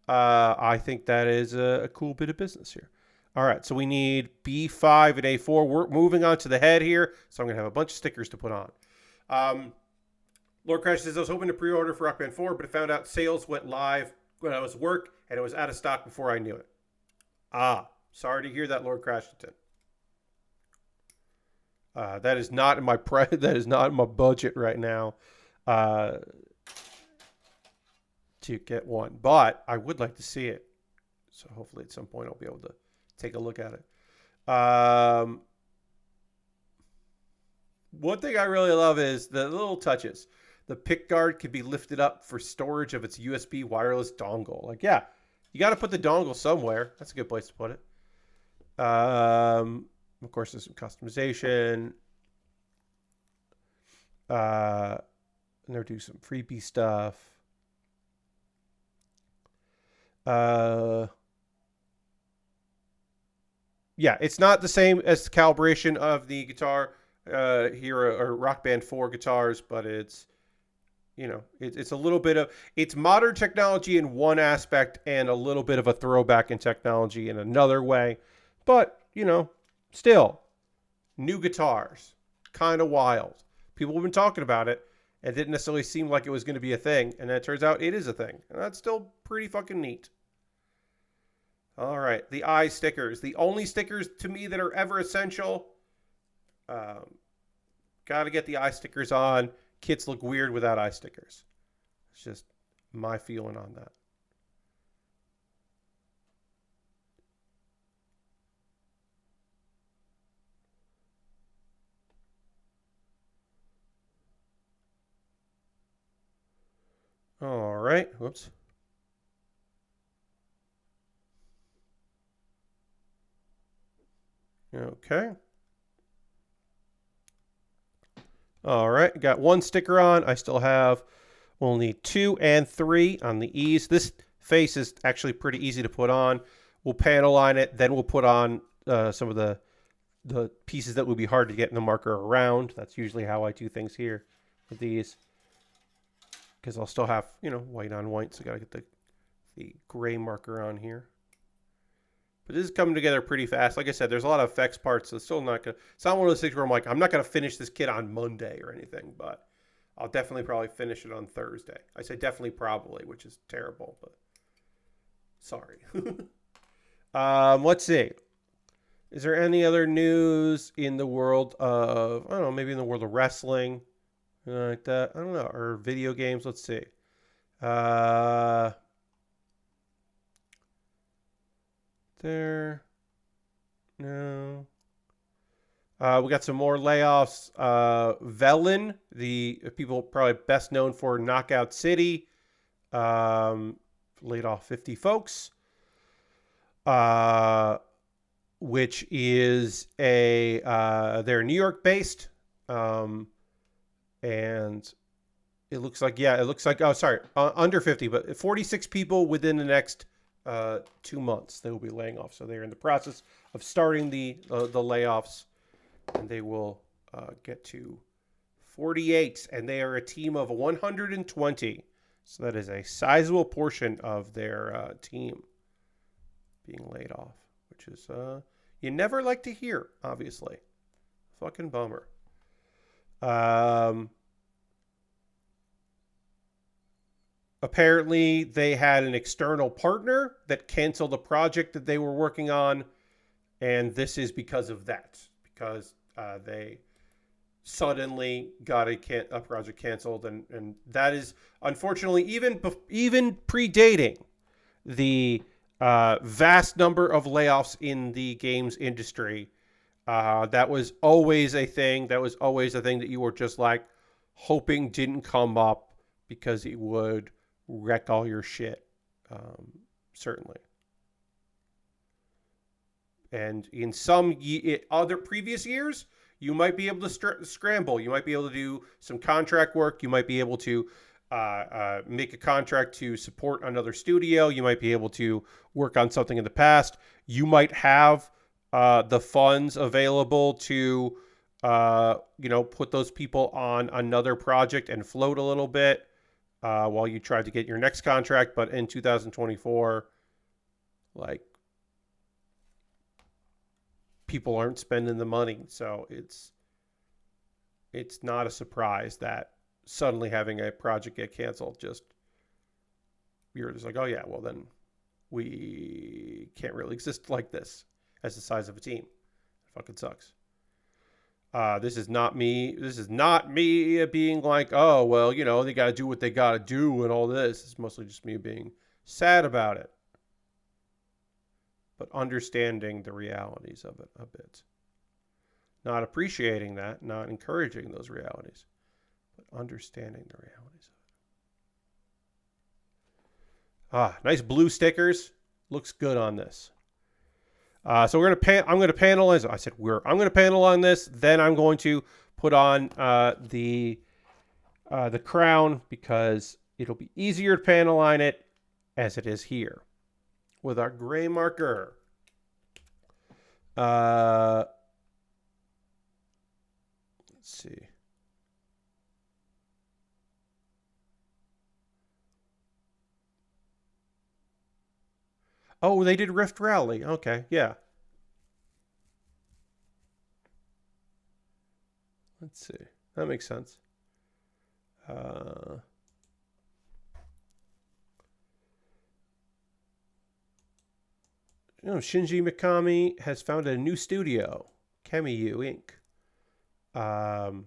I think that is a cool bit of business here. All right, so we need B5 and A4. We're moving on to the head here, so I'm going to have a bunch of stickers to put on. Lord Crash says, I was hoping to pre-order for Rock Band 4, but I found out sales went live when I was at work, and it was out of stock before I knew it. Sorry to hear that, Lord Crashington. That is not in my that is not in my budget right now to get one, but I would like to see it. So hopefully at some point I'll be able to take a look at it. One thing I really love is the little touches. The pick guard can be lifted up for storage of its USB wireless dongle. Like, yeah, you got to put the dongle somewhere. That's a good place to put it. Of course, there's some customization. And they'll do some freebie stuff. Yeah, it's not the same as the calibration of the guitar Hero or Rock Band 4 guitars, but it's, you know, it's a little bit of, it's modern technology in one aspect and a little bit of a throwback in technology in another way. But, you know, still, new guitars, kind of wild. People have been talking about it. It didn't necessarily seem like it was going to be a thing. And then it turns out it is a thing. And that's still pretty fucking neat. All right. The eye stickers. The only stickers to me that are ever essential. Got to get the eye stickers on. Kits look weird without eye stickers. It's just my feeling on that. All right. Whoops. Okay. All right. Got one sticker on. I still have only 2 and 3 on the E's. This face is actually pretty easy to put on. We'll panel line it. Then we'll put on some of the pieces that would be hard to get in the marker around. That's usually how I do things here with these. Because I'll still have, you know, white on white. So I got to get the gray marker on here. But this is coming together pretty fast. Like I said, there's a lot of effects parts. So it's still not going to, it's not one of those things where I'm like, I'm not going to finish this kit on Monday or anything. But I'll definitely probably finish it on Thursday. I say definitely probably, which is terrible. But sorry. Let's see. Is there any other news in the world of, I don't know, maybe in the world of wrestling? Like that. I don't know. Or video games. Let's see. There. No. We got some more layoffs. Velen, the people probably best known for Knockout City, laid off 50 folks. Which is they're New York based. And it looks like, under 50, but 46 people within the next 2 months they will be laying off. So they're in the process of starting the layoffs, and they will get to 48, and they are a team of 120. So that is a sizable portion of their team being laid off, which is you never like to hear, obviously. Fucking bummer. Apparently they had an external partner that canceled a project that they were working on, and this is because of that, because they suddenly got a project canceled, and that is unfortunately even predating the vast number of layoffs in the games industry. That was always a thing. That was always a thing that you were just like hoping didn't come up because it would wreck all your shit. Certainly. And in some other previous years, you might be able to scramble. You might be able to do some contract work. You might be able to make a contract to support another studio. You might be able to work on something in the past. You might have the funds available to, put those people on another project and float a little bit while you try to get your next contract. But in 2024, like, people aren't spending the money. So it's not a surprise that suddenly having a project get canceled, you're just like, oh yeah, well then we can't really exist like this as the size of a team. It fucking sucks. This is not me. This is not me being like, oh, well, they got to do what they got to do and all this. It's mostly just me being sad about it, but understanding the realities of it a bit. not appreciating that, not encouraging those realities, but understanding the realities. Nice blue stickers. Looks good on this. So we're gonna I'm gonna panelize. I said we're. I'm gonna panel on this. Then I'm going to put on the crown because it'll be easier to panel line it as it is here with our gray marker. Let's see. Oh, they did Rift Rally. Okay, yeah. Let's see. That makes sense. Shinji Mikami has founded a new studio, Kamiyu Inc.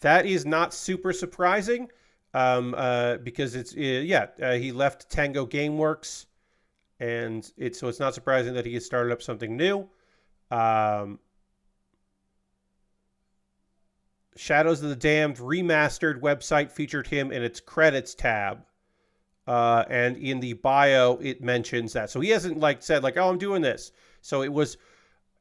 That is not super surprising because it's he left Tango Gameworks, and so it's not surprising that he has started up something new. Shadows of the Damned remastered website featured him in its credits tab. And in the bio, it mentions that. So he hasn't said oh, I'm doing this. So it was,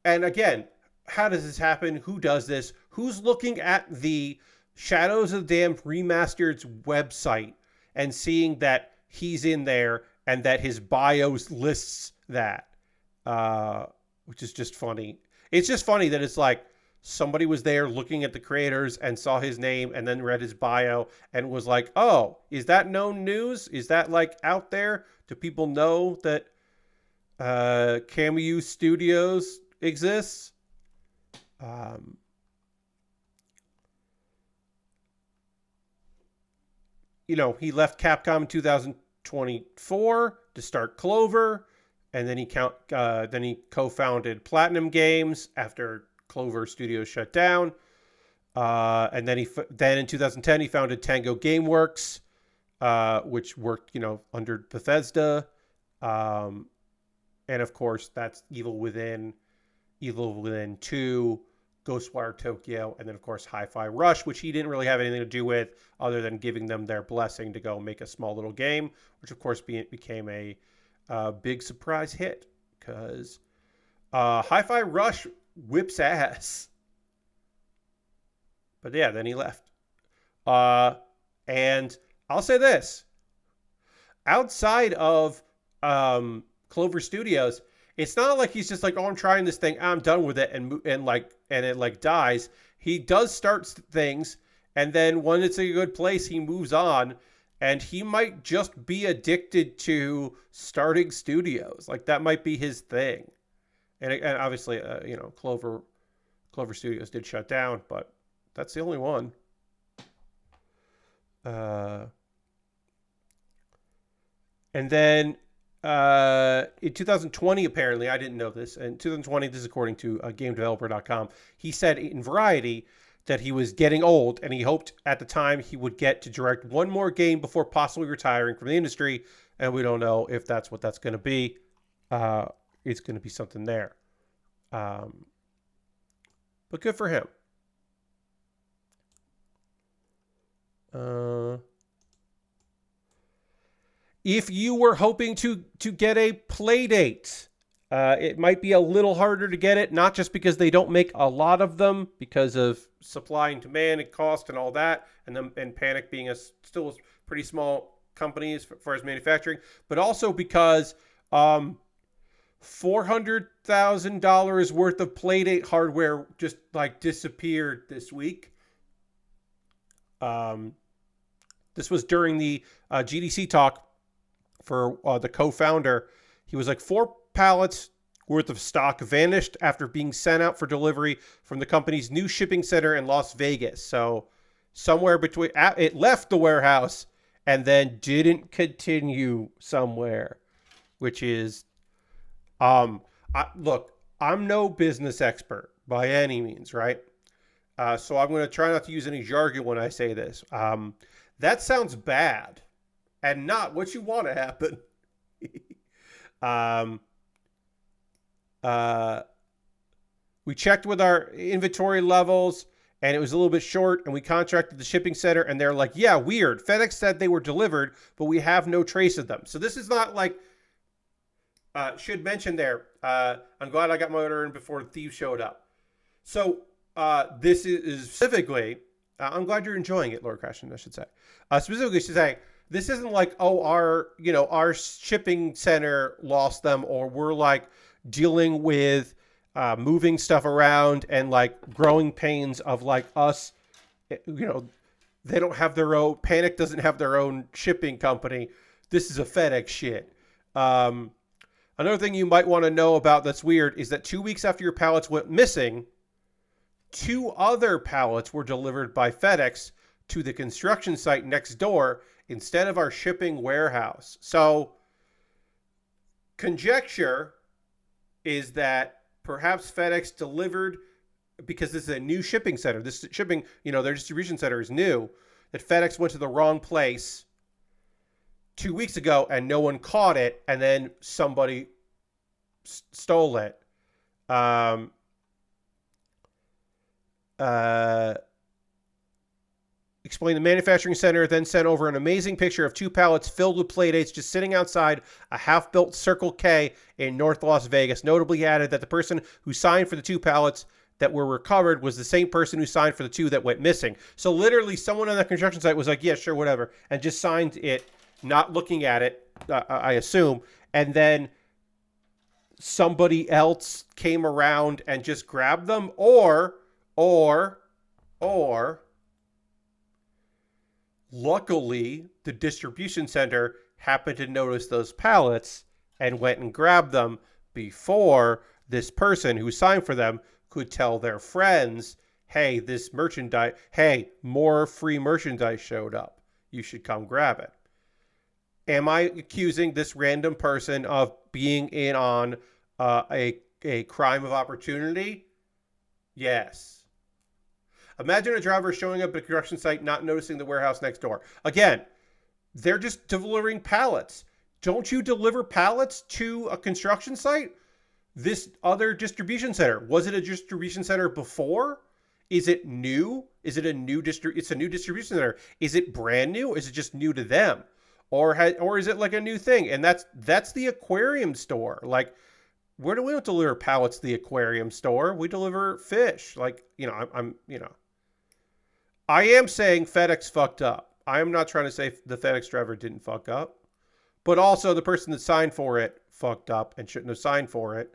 and again, how does this happen? Who does this? Who's looking at the Shadows of the Damned remastered's website and seeing that he's in there and that his bios lists that, which is just funny. It's just funny that it's somebody was there looking at the creators and saw his name and then read his bio and was like, oh, is that known news? Is that out there? Do people know that Kamiyu Studios exists? He left Capcom in 2024 to start Clover, and then he co-founded Platinum Games after Clover Studios shut down, and then in 2010 he founded Tango Gameworks, which worked under Bethesda, and of course that's Evil Within 2, Ghostwire Tokyo, and then of course Hi-Fi Rush, which he didn't really have anything to do with other than giving them their blessing to go make a small little game, which of course became a big surprise hit because Hi-Fi Rush whips ass. But yeah, then he left. And I'll say this. Outside of Clover Studios, it's not like he's just oh, I'm trying this thing, I'm done with it, and it dies. He does start things, and then when it's a good place, he moves on, and he might just be addicted to starting studios. That might be his thing. And obviously, Clover Studios did shut down, but that's the only one. And then in 2020, apparently, I didn't know this. In 2020, this is according to GameDeveloper.com, he said in Variety that he was getting old, and he hoped at the time he would get to direct one more game before possibly retiring from the industry. And we don't know if that's what that's going to be. It's going to be something there. But good for him. If you were hoping to get a Playdate, it might be a little harder to get it, not just because they don't make a lot of them because of supply and demand and cost and all that, and Panic being still a pretty small company as far as manufacturing, but also because $400,000 worth of Playdate hardware just disappeared this week. This was during the GDC talk for the co-founder. He was 4 pallets worth of stock vanished after being sent out for delivery from the company's new shipping center in Las Vegas. So somewhere between, it left the warehouse and then didn't continue somewhere, which is, look, I'm no business expert by any means, right? So I'm going to try not to use any jargon when I say this. That sounds bad and not what you want to happen. Uh, we checked with our inventory levels and it was a little bit short, and we contracted the shipping center and they're like, yeah, weird. FedEx said they were delivered, but we have no trace of them. So this is not like, should mention there, I'm glad I got my order in before the thieves showed up. So this is specifically, I'm glad you're enjoying it, Lord Crashton, I should say. Specifically to say, this isn't like, oh, our shipping center lost them, or we're like dealing with moving stuff around and like growing pains of like us, they don't have their own, Panic doesn't have their own shipping company. This is a FedEx shit. Another thing you might want to know about that's weird is that 2 weeks after your pallets went missing, 2 other pallets were delivered by FedEx to the construction site next door instead of our shipping warehouse. So conjecture is that perhaps FedEx delivered, because this is a new shipping center. This shipping, their distribution center is new, that FedEx went to the wrong place 2 weeks ago and no one caught it, and then somebody stole it. Explain the manufacturing center then sent over an amazing picture of 2 pallets filled with playdates just sitting outside a half-built Circle K in North Las Vegas. Notably added that the person who signed for the 2 pallets that were recovered was the same person who signed for the 2 that went missing. So literally someone on that construction site was like, yeah, sure, whatever, and just signed it, not looking at it, I assume. And then somebody else came around and just grabbed them, or luckily, the distribution center happened to notice those pallets and went and grabbed them before this person who signed for them could tell their friends, hey, more free merchandise showed up. You should come grab it. Am I accusing this random person of being in on a crime of opportunity? Yes. Imagine a driver showing up at a construction site, not noticing the warehouse next door. Again, they're just delivering pallets. Don't you deliver pallets to a construction site? This other distribution center, was it a distribution center before? Is it new? Is it it's a new distribution center. Is it brand new? Is it just new to them? Or is it like a new thing? And that's the aquarium store. Like, we don't deliver pallets to the aquarium store. We deliver fish. Like, I am saying FedEx fucked up. I am not trying to say the FedEx driver didn't fuck up. But also the person that signed for it fucked up and shouldn't have signed for it.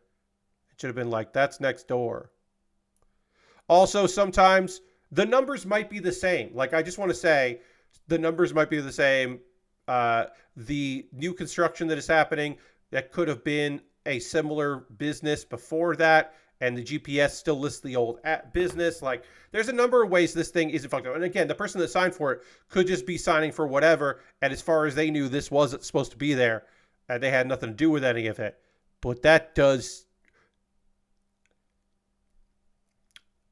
It should have been like, that's next door. Also, sometimes the numbers might be the same. Like, I just want to say the numbers might be the same. The new construction that is happening, that could have been a similar business before that, and the GPS still lists the old business. Like, there's a number of ways this thing isn't fucked up. And again, the person that signed for it could just be signing for whatever, and as far as they knew, this wasn't supposed to be there, and they had nothing to do with any of it. But that does...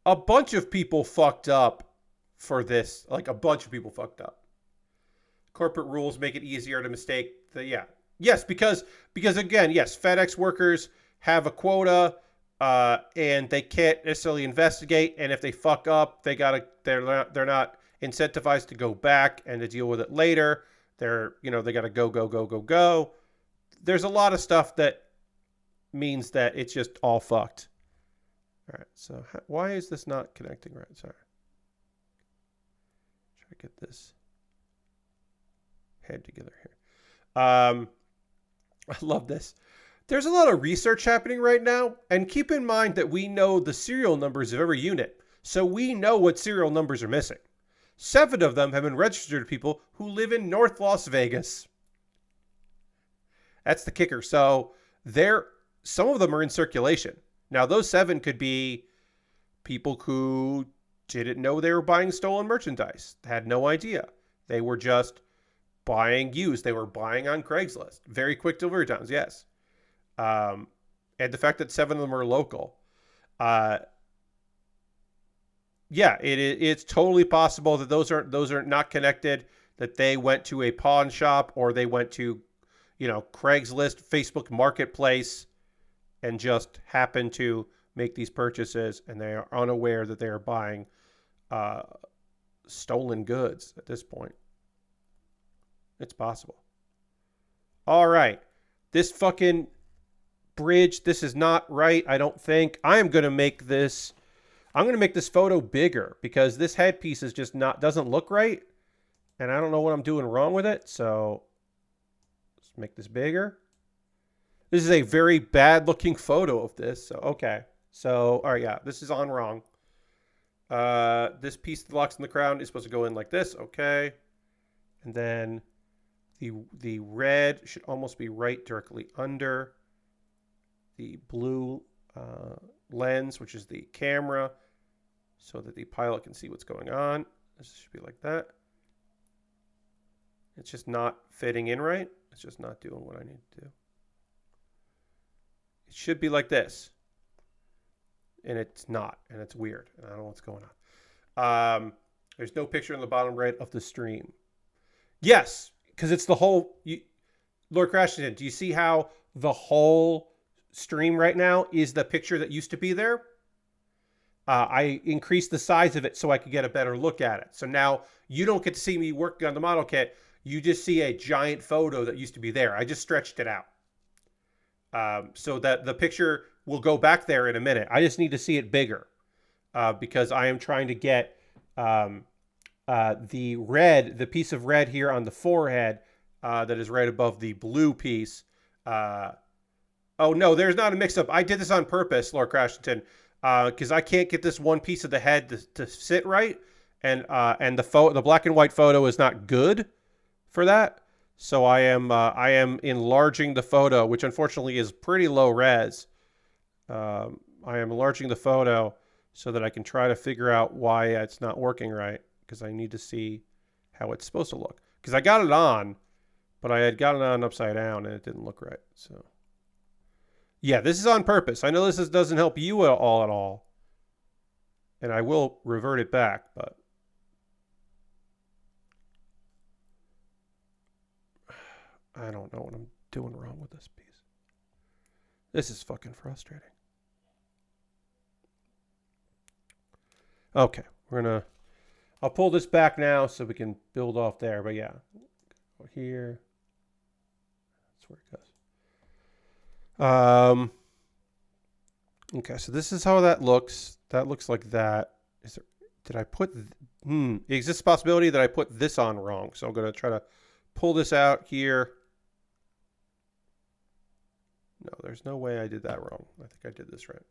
A bunch of people fucked up for this. Like, a bunch of people fucked up. Corporate rules make it easier to mistake Yes, because again, yes, FedEx workers have a quota, and they can't necessarily investigate. And if they fuck up, they're not incentivized to go back and to deal with it later. They got to go. There's a lot of stuff that means that it's just all fucked. All right. So why is this not connecting right? Sorry. Try to get this head together here. I love this. There's a lot of research happening right now, and keep in mind that we know the serial numbers of every unit, so we know what serial numbers are missing. 7 of them have been registered to people who live in North Las Vegas. That's the kicker. So some of them are in circulation. Now, those 7 could be people who didn't know they were buying stolen merchandise, had no idea. They were just buying used. They were buying on Craigslist. Very quick delivery times, yes. And the fact that 7 of them are local. It's totally possible that those are not connected, that they went to a pawn shop or they went to, Craigslist, Facebook Marketplace, and just happen to make these purchases, and they are unaware that they are buying stolen goods at this point. It's possible. All right. This fucking bridge, this is not right, I don't think. I'm going to make this photo bigger because this headpiece is just doesn't look right. And I don't know what I'm doing wrong with it. So let's make this bigger. This is a very bad looking photo of this. So, okay. So, all right, yeah, this is on wrong. This piece that locks in the crown is supposed to go in like this. Okay. And then the red should almost be right directly under the blue lens, which is the camera, so that the pilot can see what's going on. This should be like that. It's just not fitting in right. It's just not doing what I need to do. It should be like this. And it's not. And it's weird. And I don't know what's going on. There's no picture in the bottom right of the stream. Yes, because it's the whole... Lord Crashington, do you see how the whole stream right now is the picture that used to be there? I increased the size of it so I could get a better look at it. So now you don't get to see me working on the model kit. You just see a giant photo that used to be there. I just stretched it out. So that the picture will go back there in a minute. I just need to see it bigger because I am trying to get the piece of red here on the forehead that is right above the blue piece. Oh, no, there's not a mix-up. I did this on purpose, Lord Crashington, because I can't get this one piece of the head to sit right, and the black and white photo is not good for that. So I am enlarging the photo, which unfortunately is pretty low res. I am enlarging the photo so that I can try to figure out why it's not working right, because I need to see how it's supposed to look. Because I got it on, but I had got it on upside down and it didn't look right. So yeah, this is on purpose. I know this doesn't help you at all. And I will revert it back, but I don't know what I'm doing wrong with this piece. This is fucking frustrating. Okay, I'll pull this back now so we can build off there. But yeah, go here. That's where it goes. Okay, so this is how that looks. That looks like that. Did I put... exists a possibility that I put this on wrong. So I'm going to try to pull this out here. No, there's no way I did that wrong. I think I did this right.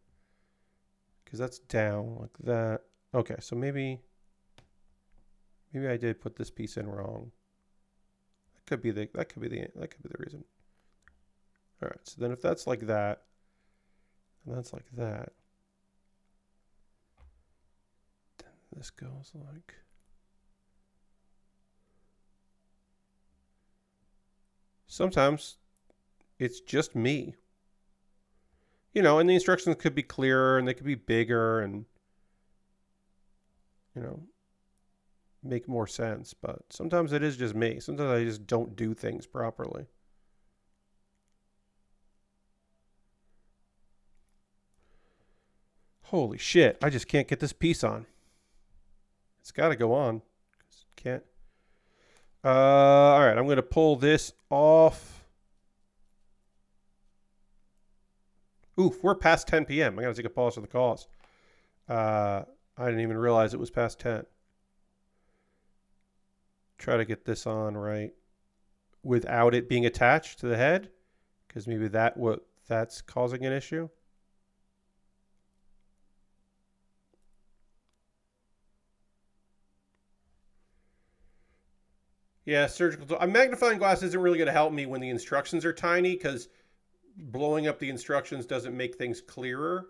Because that's down like that. Okay, so maybe I did put this piece in wrong. That could be the reason. All right, so then if that's like that, and that's like that, then this goes like... Sometimes it's just me. You know, and the instructions could be clearer and they could be bigger and, you know, make more sense. But sometimes it is just me. Sometimes I just don't do things properly. Holy shit. I just can't get this piece on. It's got to go on. Can't. All right. I'm going to pull this off. Oof, we're past 10 p.m. I got to take a pause for the cause. I didn't even realize it was past 10. Try to get this on right without it being attached to the head, because maybe that's causing an issue. Yeah, surgical. A magnifying glass isn't really going to help me when the instructions are tiny, because blowing up the instructions doesn't make things clearer.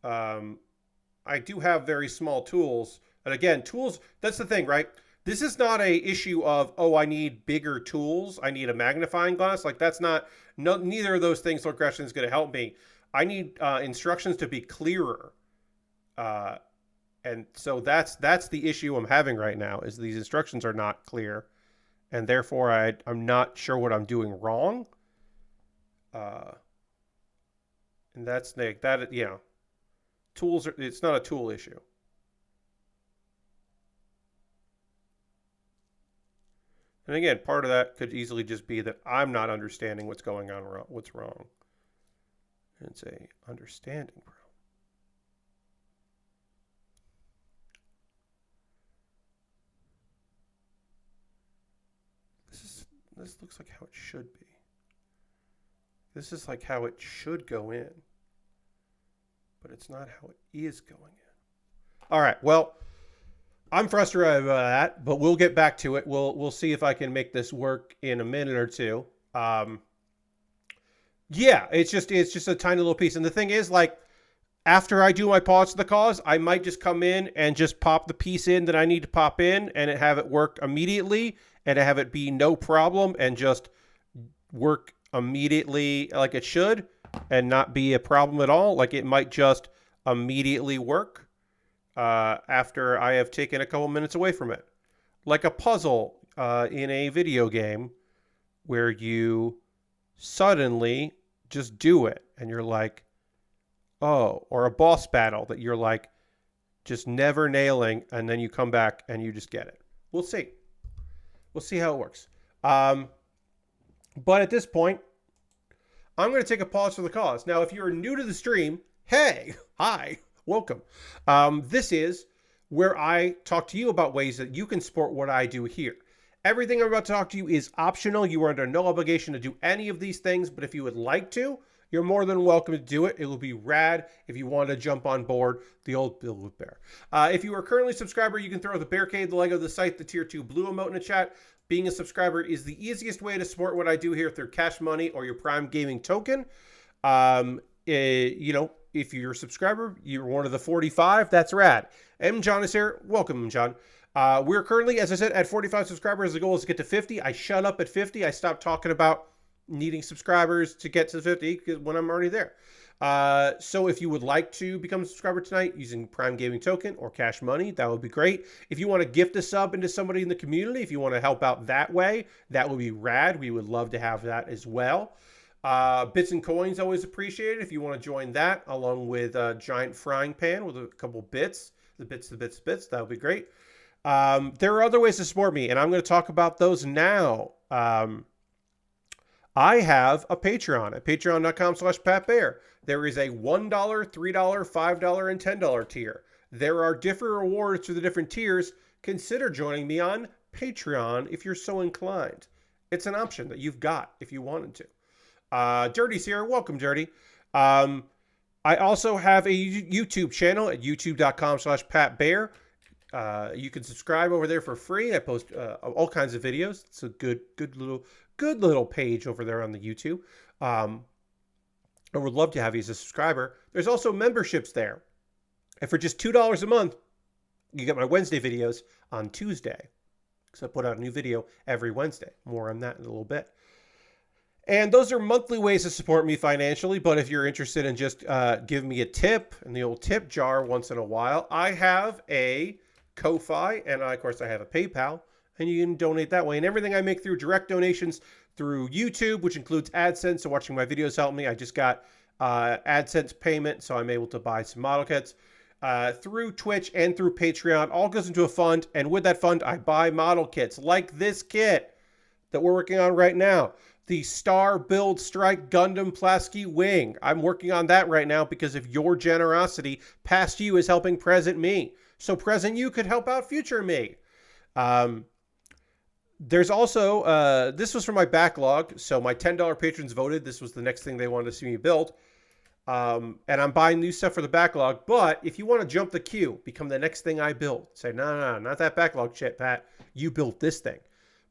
I do have very small tools. And again, tools, that's the thing, right? This is not a issue of, oh, I need bigger tools. I need a magnifying glass. Like that's not, neither of those things, Lord Crashington, is going to help me. I need instructions to be clearer. And so that's the issue I'm having right now, is these instructions are not clear. And therefore I'm not sure what I'm doing wrong. And that's that, yeah. Tools are, it's not a tool issue. And again, part of that could easily just be that I'm not understanding what's going on, what's wrong. It's a understanding problem. This looks like how it should be. This is like how it should go in. But it's not how it is going in. All right, well, I'm frustrated about that, but we'll get back to it. We'll see if I can make this work in a minute or two. Yeah, it's just a tiny little piece. And the thing is, like, after I do my pause to the cause, I might just come in and just pop the piece in that I need to pop in and have it work immediately and have it be no problem and just work immediately like it should and not be a problem at all. Like, it might just immediately work after I have taken a couple minutes away from it. Like a puzzle in a video game where you suddenly just do it and you're like, oh, or a boss battle that you're like just never nailing and then you come back and you just get it. We'll see. We'll see how it works. But at this point, I'm going to take a pause for the cause. Now, if you're new to the stream, hey, hi, welcome. This is where I talk to you about ways that you can support what I do here. Everything I'm about to talk to you is optional. You are under no obligation to do any of these things, but if you would like to, you're more than welcome to do it. It will be rad if you want to jump on board the old Build with Bear. If you are currently a subscriber, you can throw the Bearcade, the Lego, the site, the tier 2 blue emote in the chat. Being a subscriber is the easiest way to support what I do here through Cash Money or your Prime Gaming token. You know, if you're a subscriber, you're one of the 45, that's rad. M. John is here. Welcome, M. John. We're currently, as I said, at 45 subscribers. The goal is to get to 50. I shut up at 50. I stopped talking about needing subscribers to get to 50 because when I'm already there. So if you would like to become a subscriber tonight using Prime Gaming Token or Cash Money, that would be great. If you want to gift a sub into somebody in the community, if you want to help out that way, that would be rad. We would love to have that as well. Bits and coins always appreciated. If you want to join that along with a giant frying pan with a couple bits, the bits, that would be great. There are other ways to support me, and I'm going to talk about those now. I have a Patreon at patreon.com/PatBear. There is a $1, $3, $5, and $10 tier. There are different rewards to the different tiers. Consider joining me on Patreon if you're so inclined. It's an option that you've got if you wanted to. Dirty's here. Welcome, Dirty. I also have a YouTube channel at youtube.com/PatBear. You can subscribe over there for free. I post all kinds of videos. It's a good little page over there on the YouTube. I would love to have you as a subscriber. There's also memberships there. And for just $2 a month, you get my Wednesday videos on Tuesday. Because I put out a new video every Wednesday. More on that in a little bit. And those are monthly ways to support me financially. But if you're interested in just giving me a tip in the old tip jar once in a while, I have a Ko-Fi, and of course I have a PayPal, and you can donate that way. And everything I make through direct donations through YouTube, which includes AdSense, so watching my videos help me. I just got AdSense payment, so I'm able to buy some model kits. Through Twitch and through Patreon, all goes into a fund, and with that fund, I buy model kits like this kit that we're working on right now. The Star Build Strike Gundam Plavsky Wing. I'm working on that right now because of your generosity. Past you is helping present me. So present you could help out future me. There's also, this was from my backlog. So my $10 patrons voted. This was the next thing they wanted to see me build. And I'm buying new stuff for the backlog. But if you want to jump the queue, become the next thing I build. Say, no, not that backlog shit, Pat. You built this thing.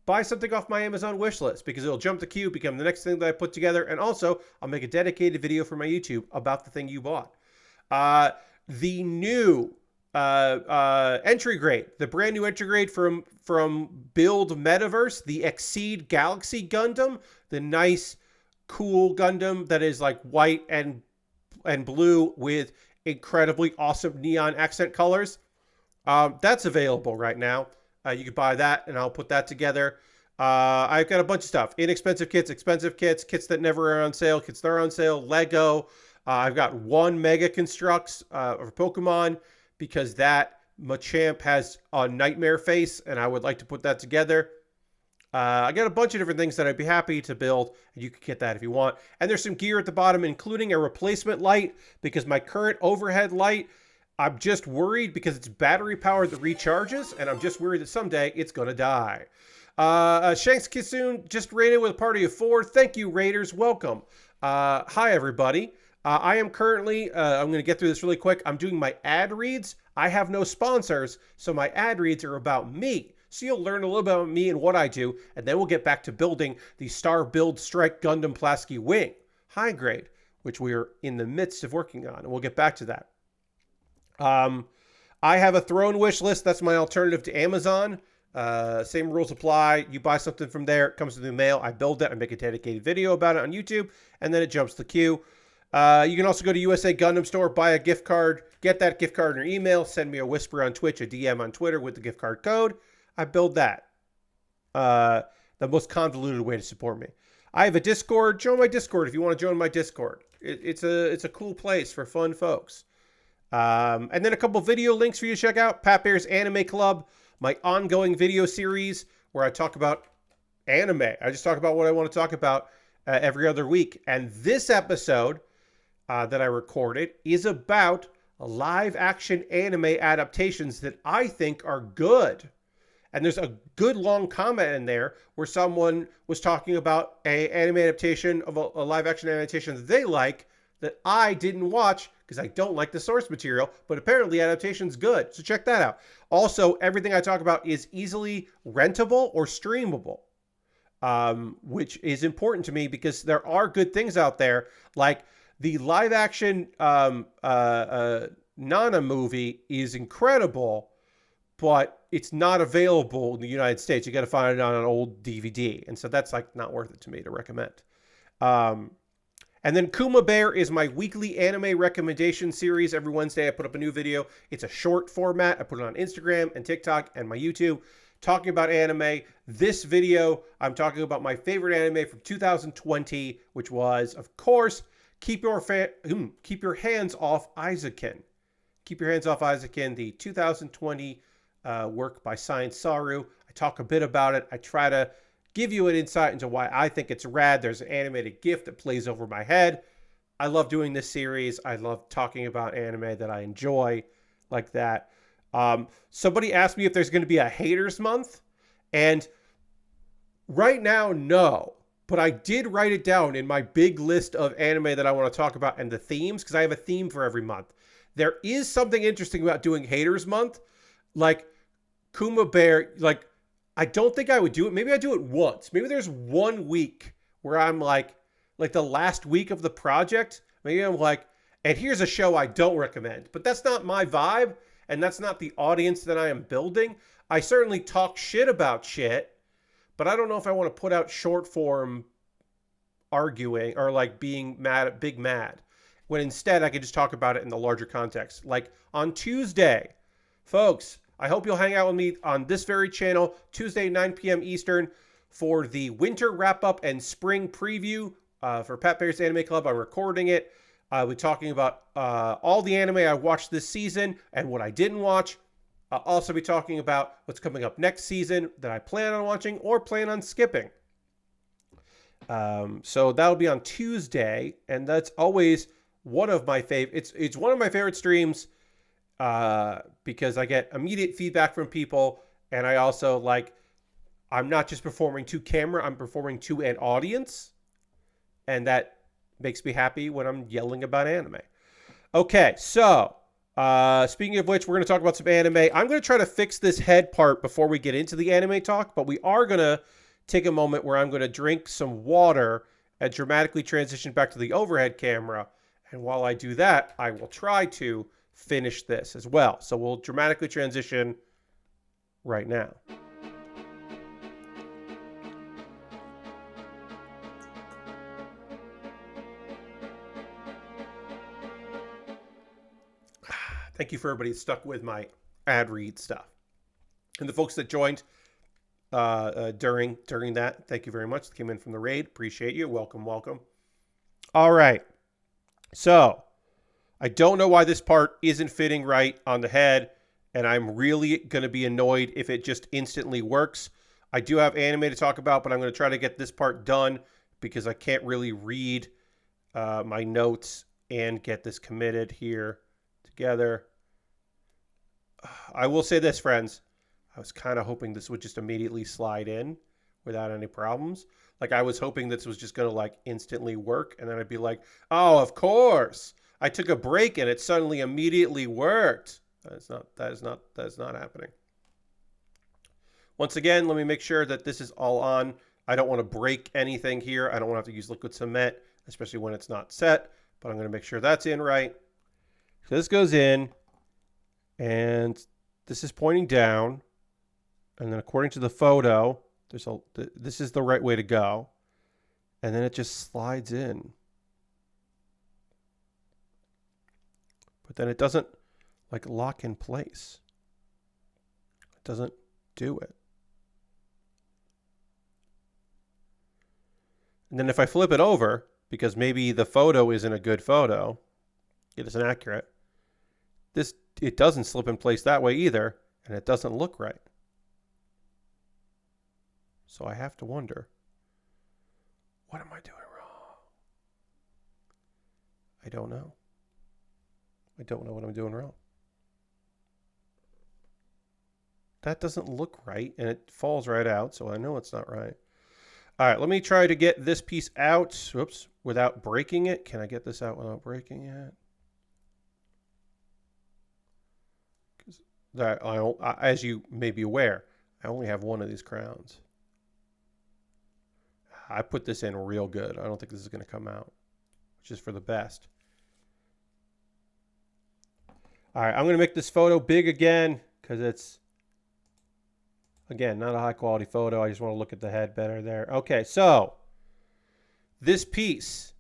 Buy something off my Amazon wish list because it'll jump the queue, become the next thing that I put together. And also, I'll make a dedicated video for my YouTube about the thing you bought. The new entry grade, the brand new entry grade from Build Metaverse, the Exceed Galaxy Gundam, the nice, cool Gundam that is like white and blue with incredibly awesome neon accent colors. That's available right now. You can buy that, and I'll put that together. I've got a bunch of stuff. Inexpensive kits, expensive kits, kits that never are on sale, kits that are on sale, Lego. I've got one Mega Constructs of Pokemon because that Machamp has a Nightmare face, and I would like to put that together. I got a bunch of different things that I'd be happy to build, and you can get that if you want. And there's some gear at the bottom, including a replacement light, because my current overhead light, I'm just worried because it's battery powered that recharges, and I'm just worried that someday it's going to die. Shanks Kisoon just raided with a party of 4. Thank you, Raiders. Welcome. Hi, everybody. I am currently, I'm going to get through this really quick. I'm doing my ad reads. I have no sponsors, so my ad reads are about me. So you'll learn a little bit about me and what I do, and then we'll get back to building the Star Build Strike Gundam Plavsky Wing high grade, which we are in the midst of working on, and we'll get back to that. I have a Throne wish list. That's my alternative to Amazon. Same rules apply. You buy something from there, it comes in the mail. I build it. I make a dedicated video about it on YouTube, and then it jumps the queue. You can also go to USA Gundam Store, buy a gift card, get that gift card in your email, send me a whisper on Twitch, a DM on Twitter with the gift card code. I build that. The most convoluted way to support me. I have a Discord. Join my Discord if you want to join my Discord. It's a cool place for fun folks. And then a couple video links for you to check out. Pat Baer's Anime Club, my ongoing video series where I talk about anime. I just talk about what I want to talk about every other week. And this episode that I recorded is about live action anime adaptations that I think are good. And there's a good long comment in there where someone was talking about an anime adaptation of a live action adaptation that they like that I didn't watch because I don't like the source material, but apparently the adaptation's good. So check that out. Also, everything I talk about is easily rentable or streamable, which is important to me because there are good things out there. Like the live action Nana movie is incredible, but it's not available in the United States. You got to find it on an old DVD. And so that's like not worth it to me to recommend. And then Kuma Baer is my weekly anime recommendation series. Every Wednesday I put up a new video. It's a short format. I put it on Instagram and TikTok and my YouTube talking about anime. This video, I'm talking about my favorite anime from 2020, which was, of course, Keep Your Hands Off Isaacin. Keep Your Hands Off Isaacin, the 2020 work by Science Saru. I talk a bit about it. I try to give you an insight into why I think it's rad. There's an animated GIF that plays over my head. I love doing this series. I love talking about anime that I enjoy like that. Somebody asked me if there's going to be a haters month, and right now, no. But I did write it down in my big list of anime that I want to talk about and the themes, because I have a theme for every month. There is something interesting about doing haters month. Like Kuma Baer, like I don't think I would do it. Maybe I do it once. Maybe there's 1 week where I'm like the last week of the project. Maybe I'm like, and here's a show I don't recommend. But that's not my vibe, and that's not the audience that I am building. I certainly talk shit about shit, but I don't know if I want to put out short form arguing or like being mad, big mad, when instead I could just talk about it in the larger context. Like on Tuesday, folks, I hope you'll hang out with me on this very channel, Tuesday, 9 p.m. Eastern, for the winter wrap-up and spring preview for Pat Baer's Anime Club. I'm recording it. I'll be talking about all the anime I watched this season and what I didn't watch. I'll also be talking about what's coming up next season that I plan on watching or plan on skipping. So that'll be on Tuesday, and that's always one of my favorite. It's one of my favorite streams. Because I get immediate feedback from people, and I also I'm not just performing to camera, I'm performing to an audience, and that makes me happy when I'm yelling about anime. Okay, so speaking of which, we're going to talk about some anime. I'm going to try to fix this head part before we get into the anime talk, but we are going to take a moment where I'm going to drink some water and dramatically transition back to the overhead camera, and while I do that, I will try to finish this as well. So we'll dramatically transition right now. Thank you for everybody that stuck with my ad read stuff. And the folks that joined during that, thank you very much. That came in from the raid. Appreciate you. Welcome, welcome. All right. So I don't know why this part isn't fitting right on the head, and I'm really going to be annoyed if it just instantly works. I do have anime to talk about, but I'm going to try to get this part done because I can't really read my notes and get this committed here together. I will say this, friends. I was kind of hoping this would just immediately slide in without any problems. Like, I was hoping this was just going to like instantly work, and then I'd be like, oh, of course. I took a break and it suddenly immediately worked. That is not happening. Once again, let me make sure that this is all on. I don't want to break anything here. I don't want to have to use liquid cement, especially when it's not set, but I'm going to make sure that's in right. So this goes in, and this is pointing down. And then according to the photo, this is the right way to go. And then it just slides in. But then it doesn't like lock in place. It doesn't do it. And then if I flip it over, because maybe the photo isn't a good photo, it isn't accurate, it doesn't slip in place that way either, and it doesn't look right. So I have to wonder, what am I doing wrong? I don't know. I don't know what I'm doing wrong. That doesn't look right, and it falls right out, so I know it's not right. All right, let me try to get this piece out. Whoops, without breaking it. Can I get this out without breaking it? As you may be aware, I only have one of these crowns. I put this in real good. I don't think this is going to come out, which is for the best. All right, I'm going to make this photo big again because it's, again, not a high quality photo. I just want to look at the head better there. Okay, so this piece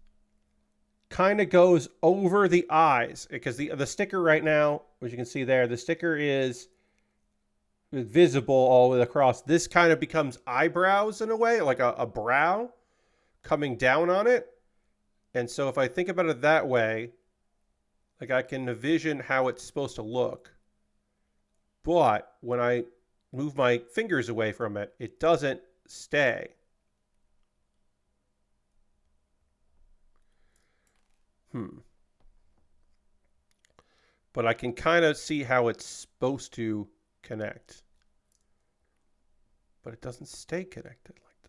kind of goes over the eyes because the sticker right now, as you can see there, the sticker is visible all the way across. This kind of becomes eyebrows in a way, like a brow coming down on it. And so if I think about it that way, like I can envision how it's supposed to look. But when I move my fingers away from it, it doesn't stay. But I can kind of see how it's supposed to connect. But it doesn't stay connected like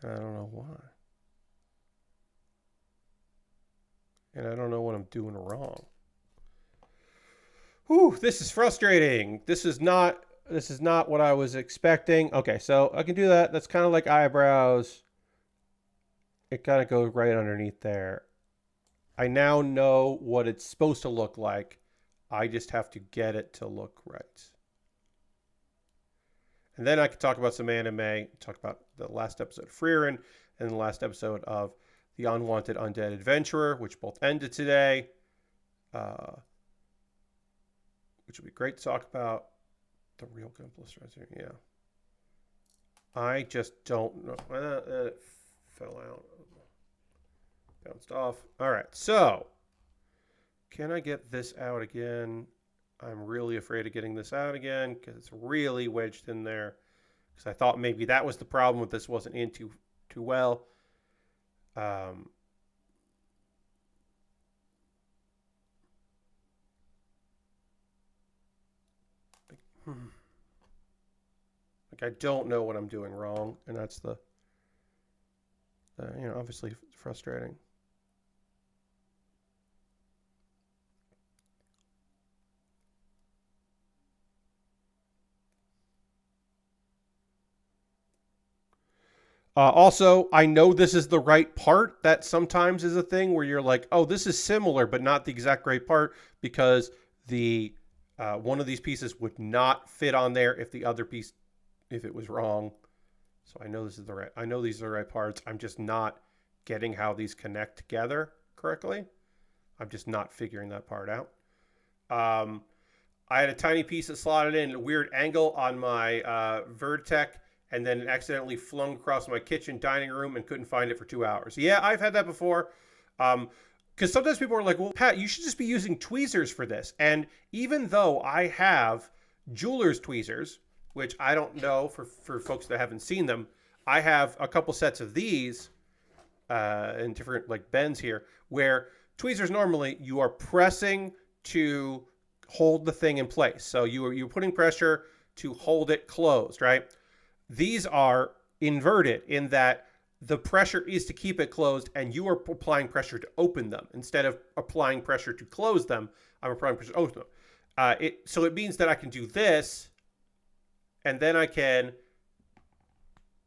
that. And I don't know why. And I don't know what I'm doing wrong. Whew, this is frustrating. This is not what I was expecting. Okay, so I can do that. That's kind of like eyebrows. It kind of goes right underneath there. I now know what it's supposed to look like. I just have to get it to look right. And then I can talk about some anime, talk about the last episode of Frieren and the last episode of The Unwanted Undead Adventurer, which both ended today, which would be great to talk about. The real Gundam Plavsky, yeah. I just don't know. It fell out. Bounced off. All right, so can I get this out again? I'm really afraid of getting this out again because it's really wedged in there. Because I thought maybe that was the problem with this wasn't in too well. Like I don't know what I'm doing wrong, and that's the obviously frustrating. Also, I know this is the right part. That sometimes is a thing where you're like, oh, this is similar, but not the exact right part because the one of these pieces would not fit on there if the other piece, if it was wrong. So I know this is the right. I know these are the right parts. I'm just not getting how these connect together correctly. I'm just not figuring that part out. I had a tiny piece that slotted in a weird angle on my Vertec, and then accidentally flung across my kitchen dining room and couldn't find it for 2 hours. Yeah, I've had that before. Because sometimes people are like, well, Pat, you should just be using tweezers for this. And even though I have jeweler's tweezers, which I don't know for folks that haven't seen them, I have a couple sets of these in different like bends here, where tweezers normally you are pressing to hold the thing in place. So you're putting pressure to hold it closed, right? These are inverted in that the pressure is to keep it closed and you are applying pressure to open them. Instead of applying pressure to close them, I'm applying pressure to open them. So it means that I can do this and then I can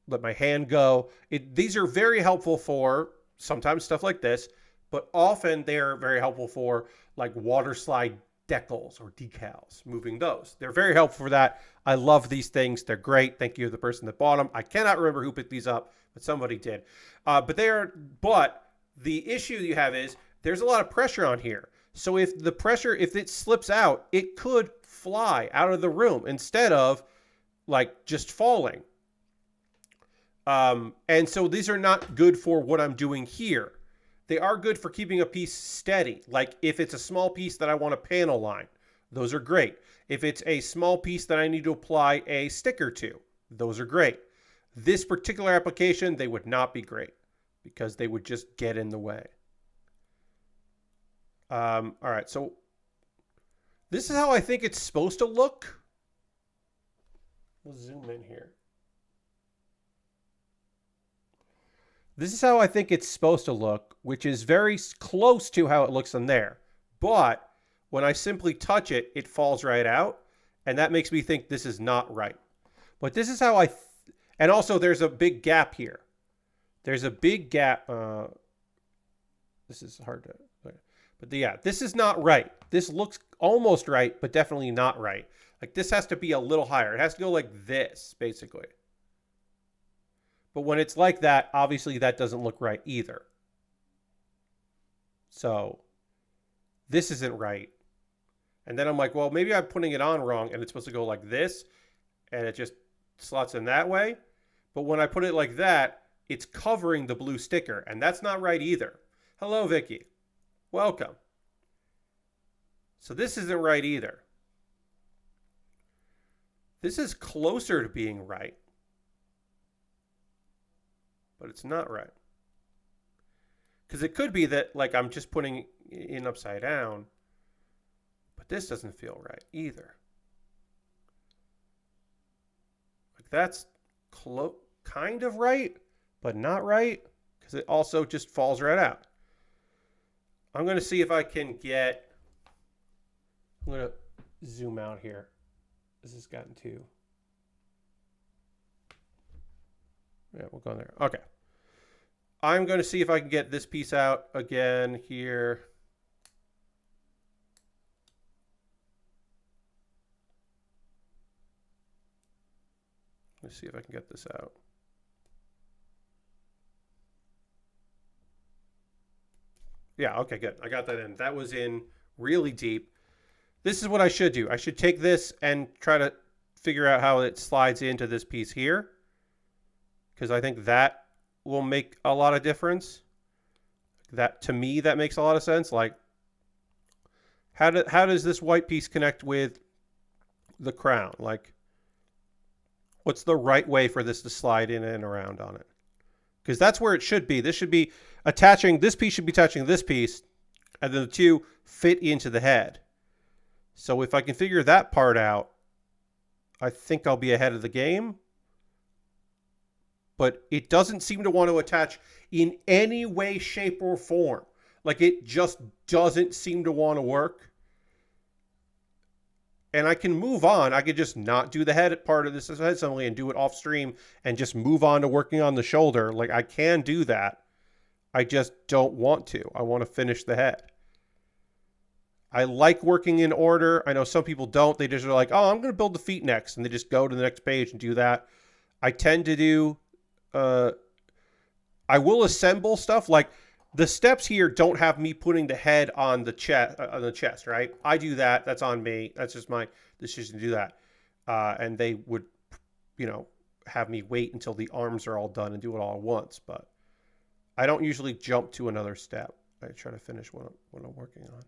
let my hand go. These are very helpful for sometimes stuff like this, but often they're very helpful for like water slide decals or decals, moving those. They're very helpful for that. I love these things. They're great. Thank you to the person that bought them. I cannot remember who picked these up, but somebody did. But the issue you have is there's a lot of pressure on here. So if it slips out, it could fly out of the room instead of like just falling. And so these are not good for what I'm doing here. They are good for keeping a piece steady. Like if it's a small piece that I want a panel line, those are great. If it's a small piece that I need to apply a sticker to, those are great. This particular application, they would not be great because they would just get in the way. All right, so this is how I think it's supposed to look. We'll zoom in here. This is how I think it's supposed to look, which is very close to how it looks on there. But when I simply touch it, it falls right out. And that makes me think this is not right. But this is how and also there's a big gap here. There's a big gap. This is hard to, but yeah, this is not right. This looks almost right, but definitely not right. Like this has to be a little higher. It has to go like this, basically. But when it's like that, obviously that doesn't look right either. So this isn't right. And then I'm like, well, maybe I'm putting it on wrong and it's supposed to go like this and it just slots in that way. But when I put it like that, it's covering the blue sticker and that's not right either. Hello, Vicky. Welcome. So this isn't right either. This is closer to being right. But it's not right. Because it could be that like I'm just putting in upside down, but this doesn't feel right either. Like that's kind of right, but not right, because it also just falls right out. I'm going to see if I can get, I'm going to zoom out here. This has gotten too. Yeah, we'll go in there. Okay. I'm going to see if I can get this piece out again here. Let's see if I can get this out. Yeah, okay, good. I got that in. That was in really deep. This is what I should do. I should take this and try to figure out how it slides into this piece here, because I think that will make a lot of difference. That, to me, that makes a lot of sense. Like, how does this white piece connect with the crown? Like, what's the right way for this to slide in and around on it? Because that's where it should be. This should be attaching, this piece should be touching this piece, and then the two fit into the head. So if I can figure that part out, I think I'll be ahead of the game. But it doesn't seem to want to attach in any way, shape, or form. Like it just doesn't seem to want to work. And I can move on. I could just not do the head part of this head assembly and do it off stream and just move on to working on the shoulder. Like I can do that. I just don't want to. I want to finish the head. I like working in order. I know some people don't. They just are like, oh, I'm going to build the feet next. And they just go to the next page and do that. I tend to do, I will assemble stuff. Like the steps here don't have me putting the head on the chest, right? I do that. That's on me. That's just my decision to do that. And they would, have me wait until the arms are all done and do it all at once. But I don't usually jump to another step. I try to finish what I'm working on.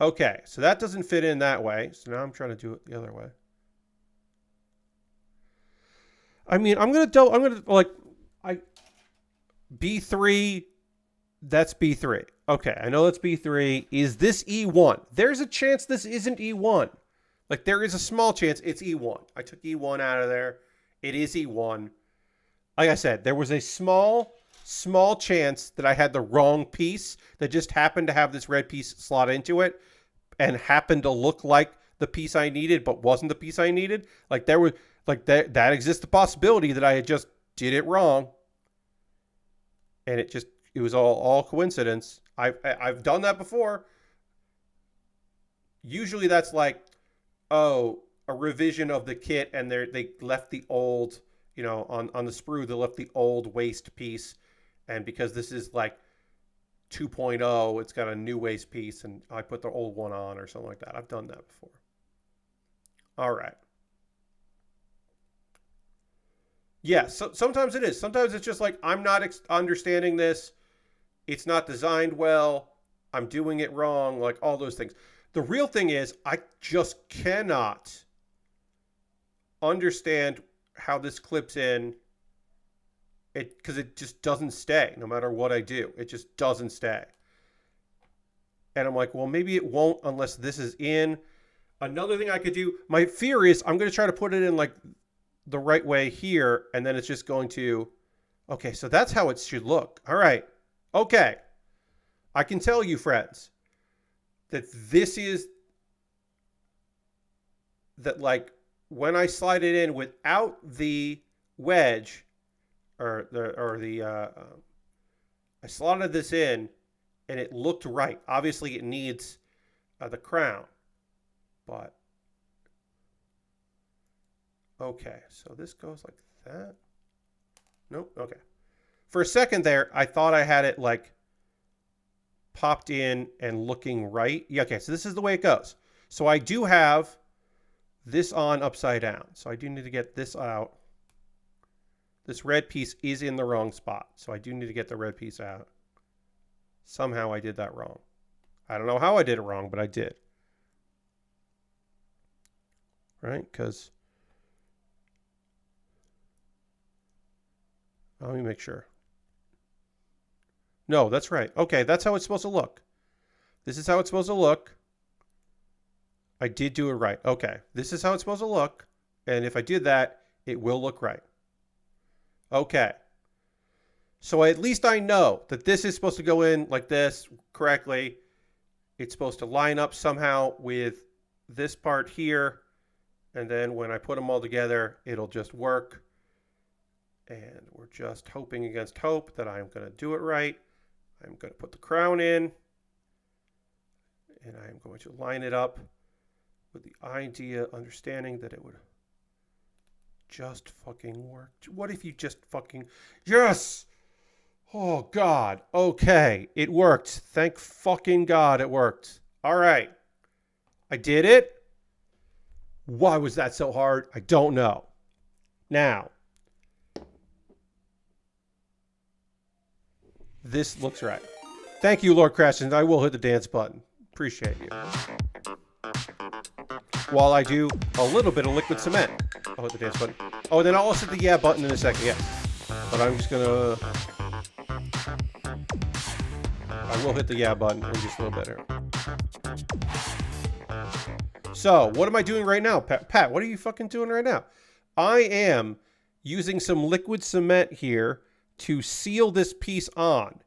Okay, so that doesn't fit in that way. So now I'm trying to do it the other way. I mean, I'm gonna like, B3. That's B3. Okay, I know that's B3. Is this E1? There's a chance this isn't E1. Like, there is a small chance it's E1. I took E1 out of there. It is E1. Like I said, there was a small chance that I had the wrong piece that just happened to have this red piece slot into it and happened to look like the piece I needed, but wasn't the piece I needed. Like, there was, like, that exists the possibility that I had just did it wrong. And it was all coincidence. I've done that before. Usually that's like, oh, a revision of the kit, and they left the old, you know, on the sprue, they left the old waste piece, and because this is like 2.0, it's got a new waste piece, and I put the old one on or something like that. I've done that before. All right. Yeah, so sometimes it is. Sometimes it's just like, I'm not understanding this. It's not designed well. I'm doing it wrong. Like, all those things. The real thing is, I just cannot understand how this clips in. Because it just doesn't stay no matter what I do. It just doesn't stay. And I'm like, well, maybe it won't unless this is in. Another thing I could do, my fear is I'm going to try to put it in like the right way here, and then it's just going to, okay, so that's how it should look. All right. Okay. I can tell you, friends, that this is, that like when I slide it in without the wedge I slotted this in and it looked right. Obviously it needs the crown, but okay, so this goes like that. Nope. Okay. For a second there, I thought I had it like popped in and looking right. Yeah, okay, so this is the way it goes. So I do have this on upside down. So I do need to get this out. This red piece is in the wrong spot. So I do need to get the red piece out. Somehow I did that wrong. I don't know how I did it wrong, but I did. Right? Because let me make sure. No, that's right. Okay, that's how it's supposed to look. This is how it's supposed to look. I did do it right. Okay, this is how it's supposed to look. And if I did that, it will look right. Okay. So at least I know that this is supposed to go in like this correctly. It's supposed to line up somehow with this part here. And then when I put them all together, it'll just work. And we're just hoping against hope that I'm going to do it right. I'm going to put the crown in. And I'm going to line it up with the idea, understanding that it would just fucking work. What if you just fucking... Yes! Oh, God. Okay. It worked. Thank fucking God it worked. All right. I did it. Why was that so hard? I don't know. Now, this looks right. Thank you, Lord Crashens. I will hit the dance button. Appreciate you. While I do a little bit of liquid cement. I'll hit the dance button. Oh, and then I'll also hit the yeah button in a second, yes. But I'm just gonna... I will hit the yeah button in just a little bit here. So, what am I doing right now, Pat? What are you fucking doing right now? I am using some liquid cement here to seal this piece on.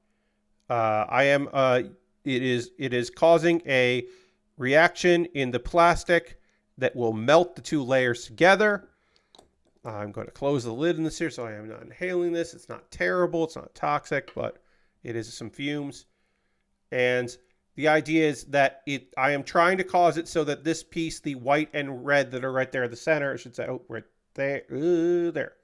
It is causing a reaction in the plastic that will melt the two layers together. I'm going to close the lid in this here so I am not inhaling this. It's not terrible. It's not toxic, but it is some fumes. And the idea is that I am trying to cause it so that this piece, the white and red that are right there at the center, I should say, oh, right there, there.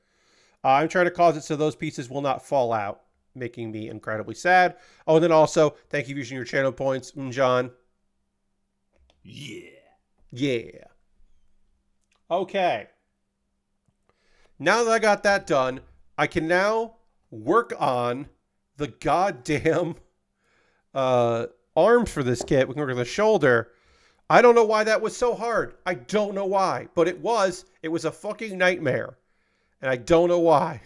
I'm trying to cause it so those pieces will not fall out, making me incredibly sad. Oh, and then also, thank you for using your channel points, John. Yeah. Yeah. Okay. Now that I got that done, I can now work on the goddamn arms for this kit. We can work on the shoulder. I don't know why that was so hard. I don't know why, but it was. It was a fucking nightmare, and I don't know why.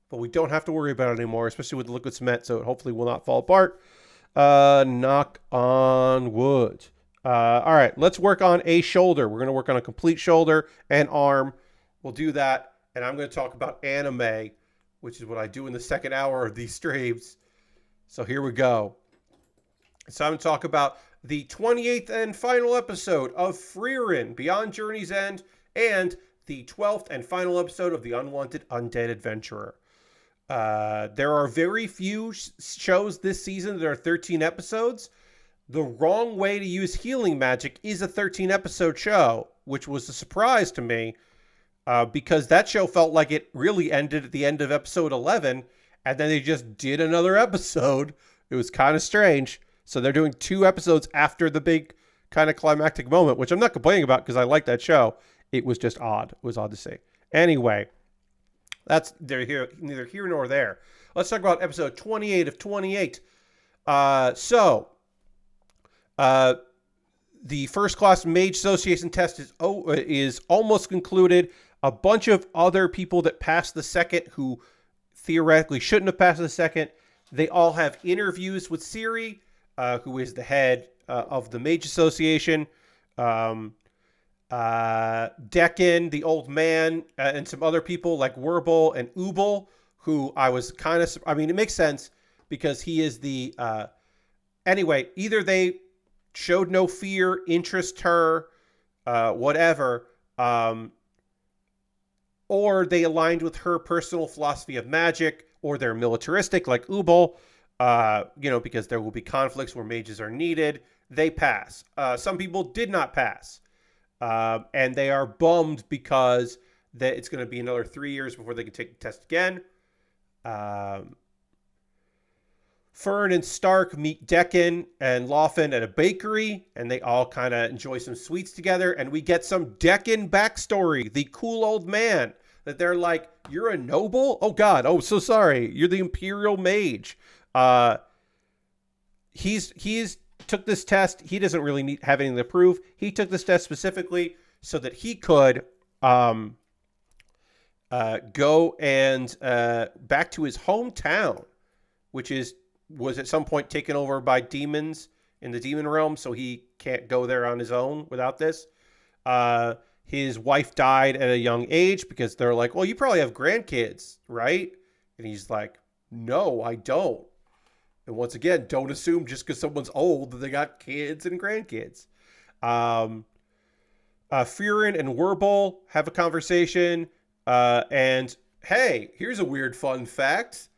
But we don't have to worry about it anymore, especially with the liquid cement, so it hopefully will not fall apart. Knock on wood. All right, let's work on a shoulder. We're going to work on a complete shoulder and arm. We'll do that, and I'm going to talk about anime, which is what I do in the second hour of these streams. So here we go. So I'm going to talk about the 28th and final episode of Frieren, Beyond Journey's End, and the 12th and final episode of The Unwanted Undead Adventurer. There are very few shows this season that are 13 episodes. The wrong way to use healing magic is a 13-episode show, which was a surprise to me, because that show felt like it really ended at the end of episode 11, and then they just did another episode. It was kind of strange. So they're doing 2 episodes after the big kind of climactic moment, which I'm not complaining about because I like that show. It was just odd. It was odd to see. Anyway, that's neither here nor there. Let's talk about episode 28 of 28. The First Class Mage Association test is almost concluded. A bunch of other people that passed the second who theoretically shouldn't have passed the second, they all have interviews with Siri, who is the head of the Mage Association. Decken, the old man, and some other people like Werbel and Ubel, who I was kind of... I mean, it makes sense because he is the... Anyway, either they showed no fear, interest her, whatever, or they aligned with her personal philosophy of magic, or they're militaristic like Ubel, because there will be conflicts where mages are needed. They pass. Some people did not pass. And they are bummed because it's going to be another 3 years before they can take the test again. Fern and Stark meet Decken and Laufen at a bakery, and they all kind of enjoy some sweets together. And we get some Decken backstory, the cool old man, that they're like, you're a noble? Oh, God. Oh, so sorry. You're the Imperial Mage. He's took this test. He doesn't really have anything to prove. He took this test specifically so that he could go and back to his hometown, which was at some point taken over by demons in the demon realm, so he can't go there on his own without this. His wife died at a young age because they're like, well, you probably have grandkids, right? And he's like, no, I don't. And once again, don't assume just because someone's old that they got kids and grandkids. Frieren and Werbel have a conversation. And hey, here's a weird fun fact.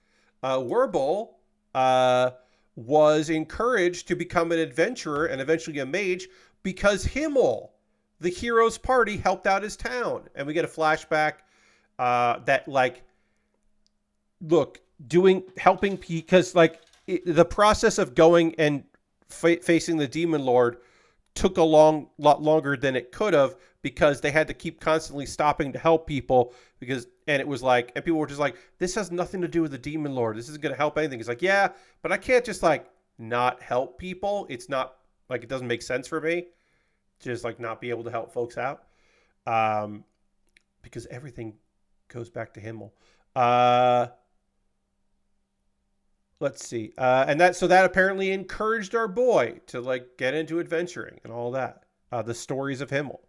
Werbel was encouraged to become an adventurer and eventually a mage because Himmel, the hero's party, helped out his town. And we get a flashback that, like, look, helping, because, like, the process of going and facing the Demon Lord took a lot longer than it could have because they had to keep constantly stopping to help people and it was like, and people were just like, this has nothing to do with the Demon Lord. This isn't going to help anything. It's like, yeah, but I can't just like not help people. It's not like, it doesn't make sense for me to just like not be able to help folks out. Because everything goes back to Himmel. Let's see. And that apparently encouraged our boy to like get into adventuring and all that. The stories of Himmel.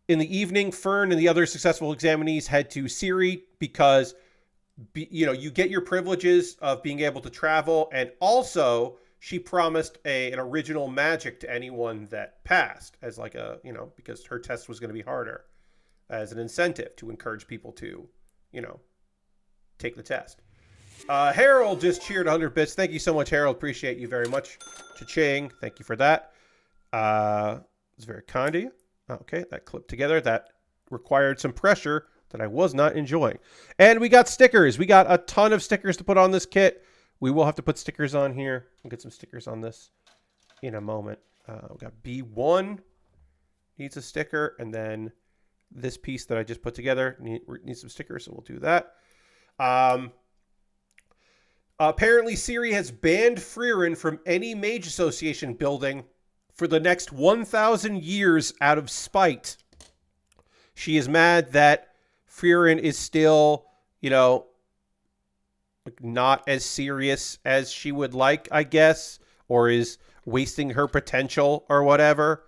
In the evening, Fern and the other successful examinees head to Siri because, you get your privileges of being able to travel. And also she promised an original magic to anyone that passed as like because her test was going to be harder as an incentive to encourage people to, take the test. Harold just cheered 100 bits. Thank you so much, Harold. Appreciate you very much. Cha-ching. Thank you for that. It's very kind of you. Okay, that clipped together. That required some pressure that I was not enjoying. And we got stickers. We got a ton of stickers to put on this kit. We will have to put stickers on here. We'll get some stickers on this in a moment. We got B1 needs a sticker. And then this piece that I just put together needs some stickers. So we'll do that. Apparently, Siri has banned Frieren from any mage association building for the next 1,000 years out of spite. She is mad that Frieren is still, not as serious as she would like, I guess, or is wasting her potential or whatever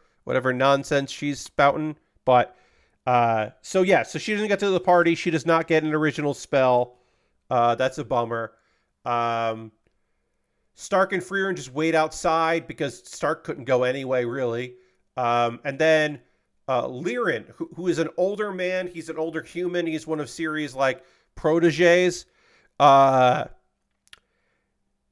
nonsense she's spouting. But so she doesn't get to the party. She does not get an original spell. That's a bummer. Stark and Frieren just wait outside because Stark couldn't go anyway, really. And then Liren, who is an older man, he's an older human. He's one of Ciri's proteges.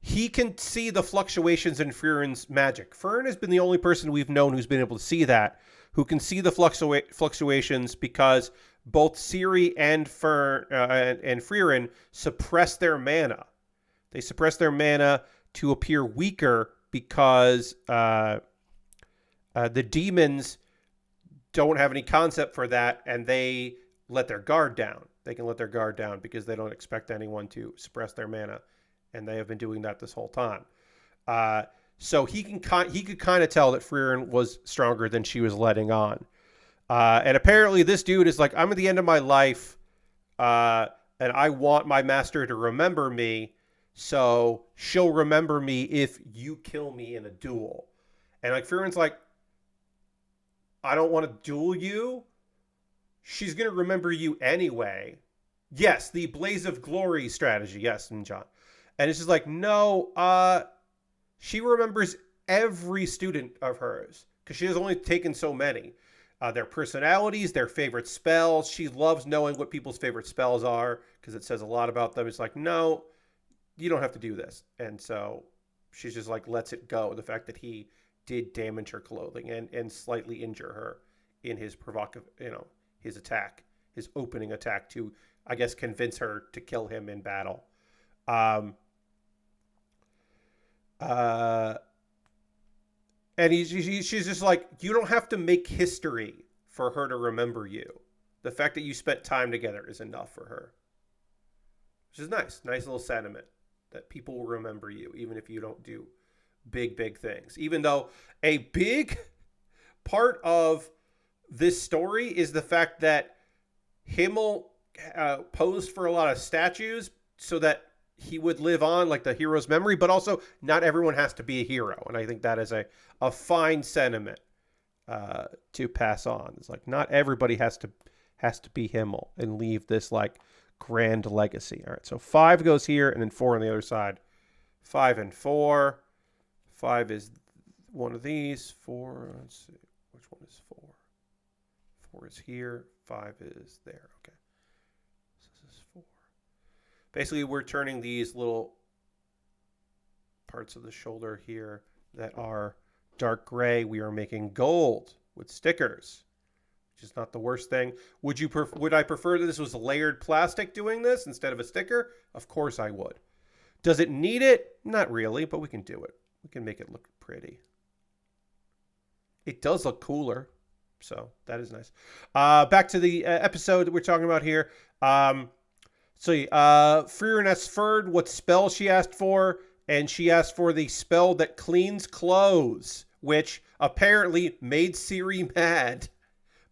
He can see the fluctuations in Frieren's magic. Frieren has been the only person we've known who's been able to see that, who can see the fluctuations because both Ciri and Frieren suppress their mana. They suppress their mana to appear weaker because the demons don't have any concept for that, and they let their guard down. They can let their guard down because they don't expect anyone to suppress their mana, and they have been doing that this whole time. So he could kind of tell that Frieren was stronger than she was letting on. And apparently this dude is like, I'm at the end of my life, and I want my master to remember me, so she'll remember me if you kill me in a duel. And Frieren's like, I don't want to duel you. She's going to remember you anyway. Yes, the Blaze of Glory strategy. Yes, and John. And it's just like, no, she remembers every student of hers because she has only taken so many. Their personalities, their favorite spells. She loves knowing what people's favorite spells are because it says a lot about them. It's like, no, you don't have to do this. And so she's just lets it go. The fact that he did damage her clothing and slightly injure her in his provocative, his attack, his opening attack to, I guess, convince her to kill him in battle. And she's just like, you don't have to make history for her to remember you. The fact that you spent time together is enough for her. Which is nice. Nice little sentiment that people will remember you, even if you don't do big things. Even though a big part of this story is the fact that Himmel posed for a lot of statues so that he would live on the hero's memory, but also not everyone has to be a hero. And I think that is a fine sentiment to pass on. It's not everybody has to be Himmel and leave this grand legacy. All right, so 5 goes here and then 4 on the other side. 5 and 4. 5 is one of these. 4, let's see, which one is 4? 4 is here. 5 is there. Okay. So this is 4. Basically, we're turning these little parts of the shoulder here that are dark gray. We are making gold with stickers, which is not the worst thing. Would I prefer that this was layered plastic doing this instead of a sticker? Of course I would. Does it need it? Not really, but we can do it. We can make it look pretty. It does look cooler, so that is nice. Back to the episode that we're talking about here. Frieren asked Ferd what spell she asked for, and she asked for the spell that cleans clothes, which apparently made Ciri mad.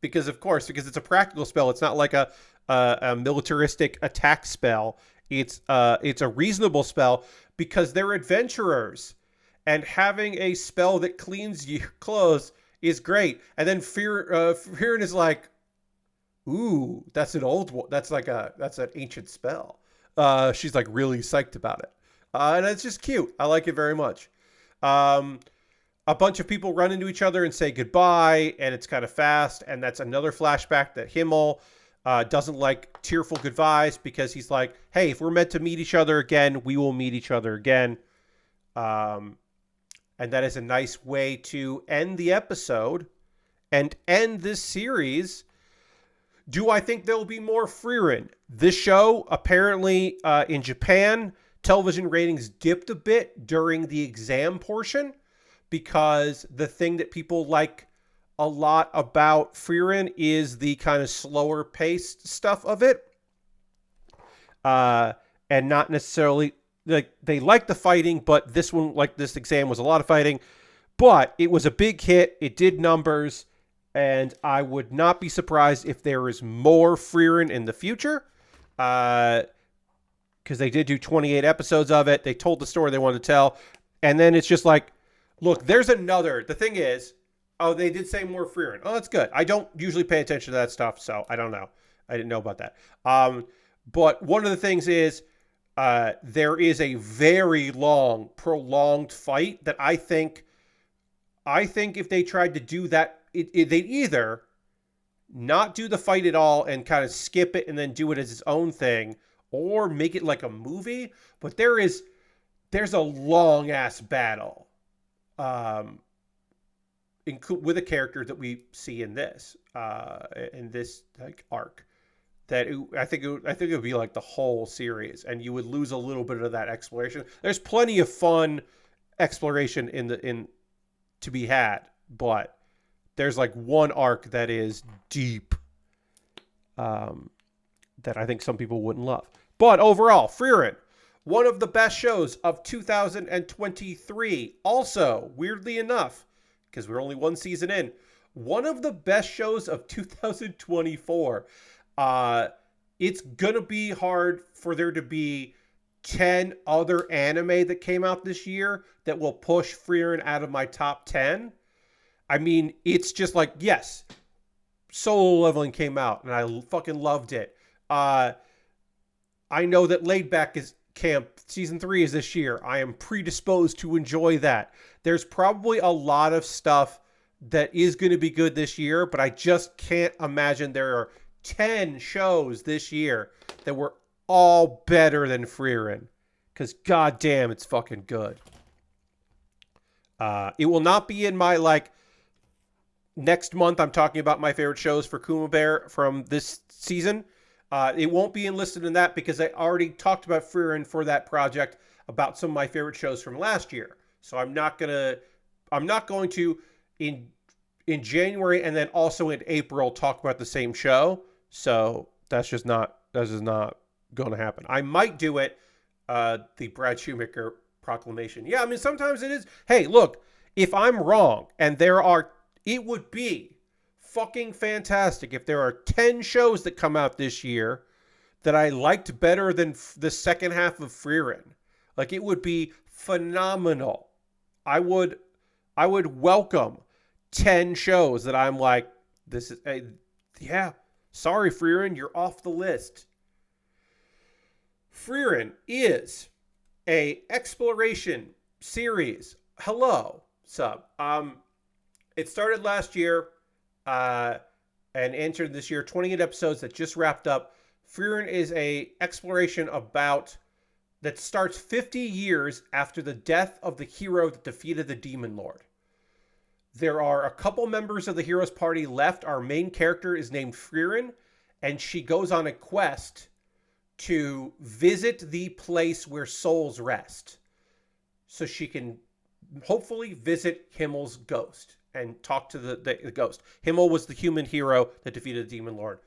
Because it's a practical spell. It's not like a militaristic attack spell. It's a reasonable spell because they're adventurers. And having a spell that cleans your clothes is great. And then Frieren is like, ooh, that's an old one. That's an ancient spell. She's really psyched about it. And it's just cute. I like it very much. A bunch of people run into each other and say goodbye, and it's kind of fast. And that's another flashback that Himmel doesn't like tearful goodbyes because he's like, hey, if we're meant to meet each other again, we will meet each other again. And that is a nice way to end the episode and end this series. Do I think there will be more Frieren? This show, apparently in Japan, television ratings dipped a bit during the exam portion because the thing that people like a lot about Frieren is the kind of slower paced stuff of it. And not necessarily they liked the fighting, but this one, like this exam, was a lot of fighting. But it was a big hit. It did numbers, and I would not be surprised if there is more Frieren in the future. Because they did do 28 episodes of it. They told the story they wanted to tell. And then it's just like, look, there's another. The thing is, oh, they did say more Frieren. Oh, that's good. I don't usually pay attention to that stuff, so I don't know. I didn't know about that. But one of the things is there is a very long, prolonged fight that I think if they tried to do that, they'd either not do the fight at all and kind of skip it and then do it as its own thing, or make it like a movie. But there's a long ass battle with a character that we see in this like arc that I think it would be like the whole series, and you would lose a little bit of that exploration. There's plenty of fun exploration in to be had, but there's like one arc that is deep that I think some people wouldn't love. But overall, Frieren, one of the best shows of 2023. Also, weirdly enough, because we're only one season in, one of the best shows of 2024. It's gonna be hard for there to be 10 other anime that came out this year that will push Frieren out of my top 10. I mean, it's just like, yes, Solo Leveling came out and I fucking loved it. I know that Laid Back is Camp season 3 is this year. I am predisposed to enjoy that. There's probably a lot of stuff that is going to be good this year, but I just can't imagine there are 10 shows this year that were all better than Frieren, because goddamn, it's fucking good. It will not be in my, like, next month I'm talking about my favorite shows for Kuma Baer from this season. It won't be enlisted in that because I already talked about Frieren for that project about some of my favorite shows from last year. So I'm not going to in January and then also in April talk about the same show. So that's just not going to happen. I might do it. The Brad Shoemaker proclamation. Yeah, I mean, sometimes it is. Hey, look, if I'm wrong and it would be fucking fantastic if there are 10 shows that come out this year that I liked better than the second half of Frieren. Like, it would be phenomenal. I would welcome 10 shows that I'm like, this is yeah, sorry Frieren, you're off the list. Frieren is a exploration series. Hello, sub. It started last year and entered this year, 28 episodes that just wrapped up. Frieren is a exploration that starts 50 years after the death of the hero that defeated the Demon Lord. There are a couple members of the hero's party left. Our main character is named Frieren, and she goes on a quest to visit the place where souls rest, so she can hopefully visit Himmel's ghost and talk to the ghost. Himmel was the human hero that defeated the Demon Lord.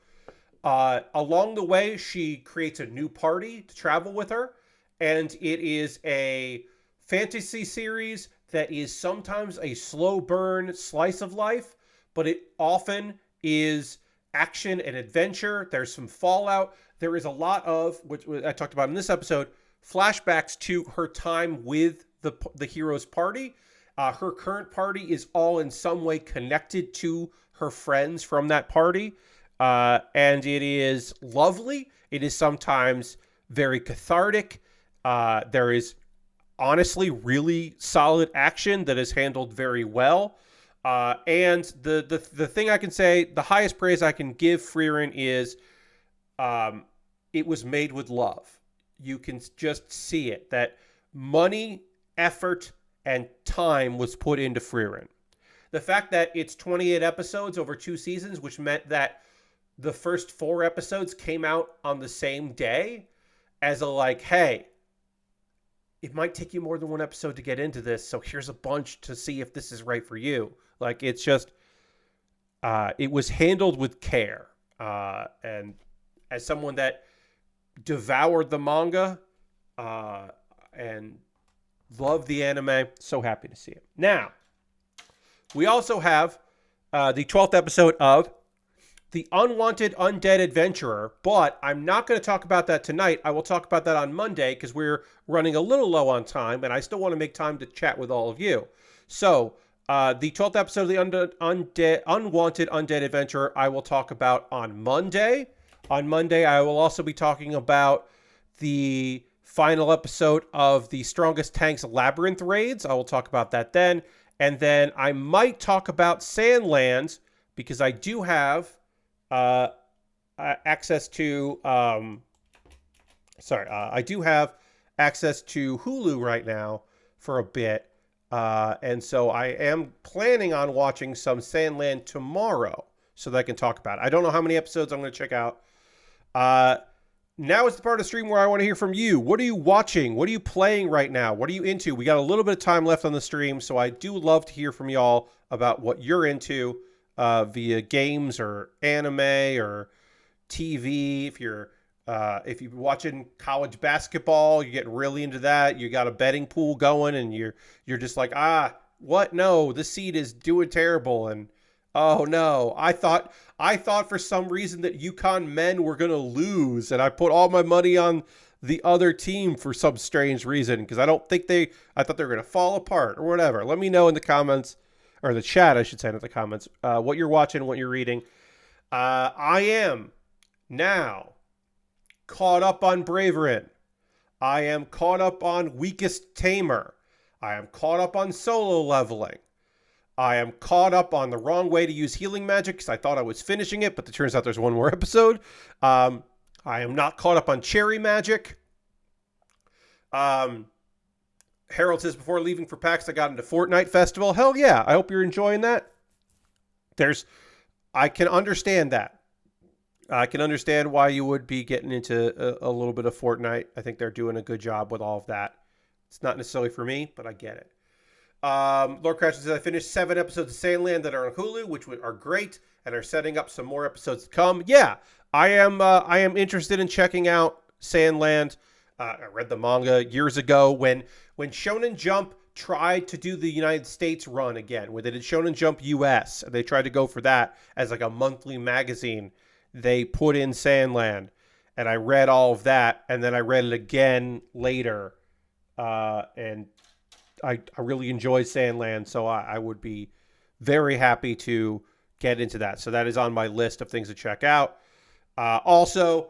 Along the way, she creates a new party to travel with her, and it is a fantasy series that is sometimes a slow burn slice of life, but it often is action and adventure. There's some fallout. There is a lot of, which I talked about in this episode, flashbacks to her time with the hero's party. Her current party is all in some way connected to her friends from that party. And it is lovely. It is sometimes very cathartic. There is honestly really solid action that is handled very well. And the thing I can say, the highest praise I can give Frieren is it was made with love. You can just see it, that money, effort, and time was put into Frieren. The fact that it's 28 episodes over 2 seasons, which meant that the first 4 episodes came out on the same day, as a like, hey, it might take you more than 1 episode to get into this, so here's a bunch to see if this is right for you. Like, it's just, it was handled with care. And as someone that devoured the manga, and love the anime. So happy to see it. Now, we also have the 12th episode of The Unwanted Undead Adventurer, but I'm not going to talk about that tonight. I will talk about that on Monday because we're running a little low on time, and I still want to make time to chat with all of you. So, the 12th episode of the Unwanted Undead Adventurer, I will talk about on Monday. On Monday, I will also be talking about the final episode of the Strongest Tanks Labyrinth raids. I will talk about that then. And then I might talk about Sandland because I do have access to I do have access to Hulu right now for a bit, and so I am planning on watching some Sandland tomorrow so that I can talk about it. I don't know how many episodes I'm going to check out. Now is the part of the stream where I want to hear from you. What are you watching? What are you playing right now? What are you into? We got a little bit of time left on the stream, so I do love to hear from y'all about what you're into via games or anime or TV. If you're watching college basketball, you get really into that. You got a betting pool going, and you're just like, what? No, this seed is doing terrible, and oh no, I thought for some reason that UConn men were gonna lose, and I put all my money on the other team for some strange reason because I thought they were gonna fall apart or whatever. Let me know in the comments, or the chat, I should say, not the comments, what you're watching, what you're reading. I am now caught up on Frieren. I am caught up on Weakest Tamer. I am caught up on Solo Leveling. I am caught up on the wrong way to use healing magic because I thought I was finishing it, but it turns out there's one more episode. I am not caught up on cherry magic. Harold says, before leaving for PAX, I got into Fortnite Festival. Hell yeah. I hope you're enjoying that. I can understand that. I can understand why you would be getting into a little bit of Fortnite. I think they're doing a good job with all of that. It's not necessarily for me, but I get it. Lord Crash says, I finished 7 episodes of Sandland that are on Hulu, which are great, and are setting up some more episodes to come. Yeah, I am interested in checking out Sandland. I read the manga years ago when Shonen Jump tried to do the United States run again, when they did Shonen Jump US, and they tried to go for that as like a monthly magazine. They put in Sandland, and I read all of that, and then I read it again later, and I really enjoy Sandland, so I would be very happy to get into that. So that is on my list of things to check out. Also,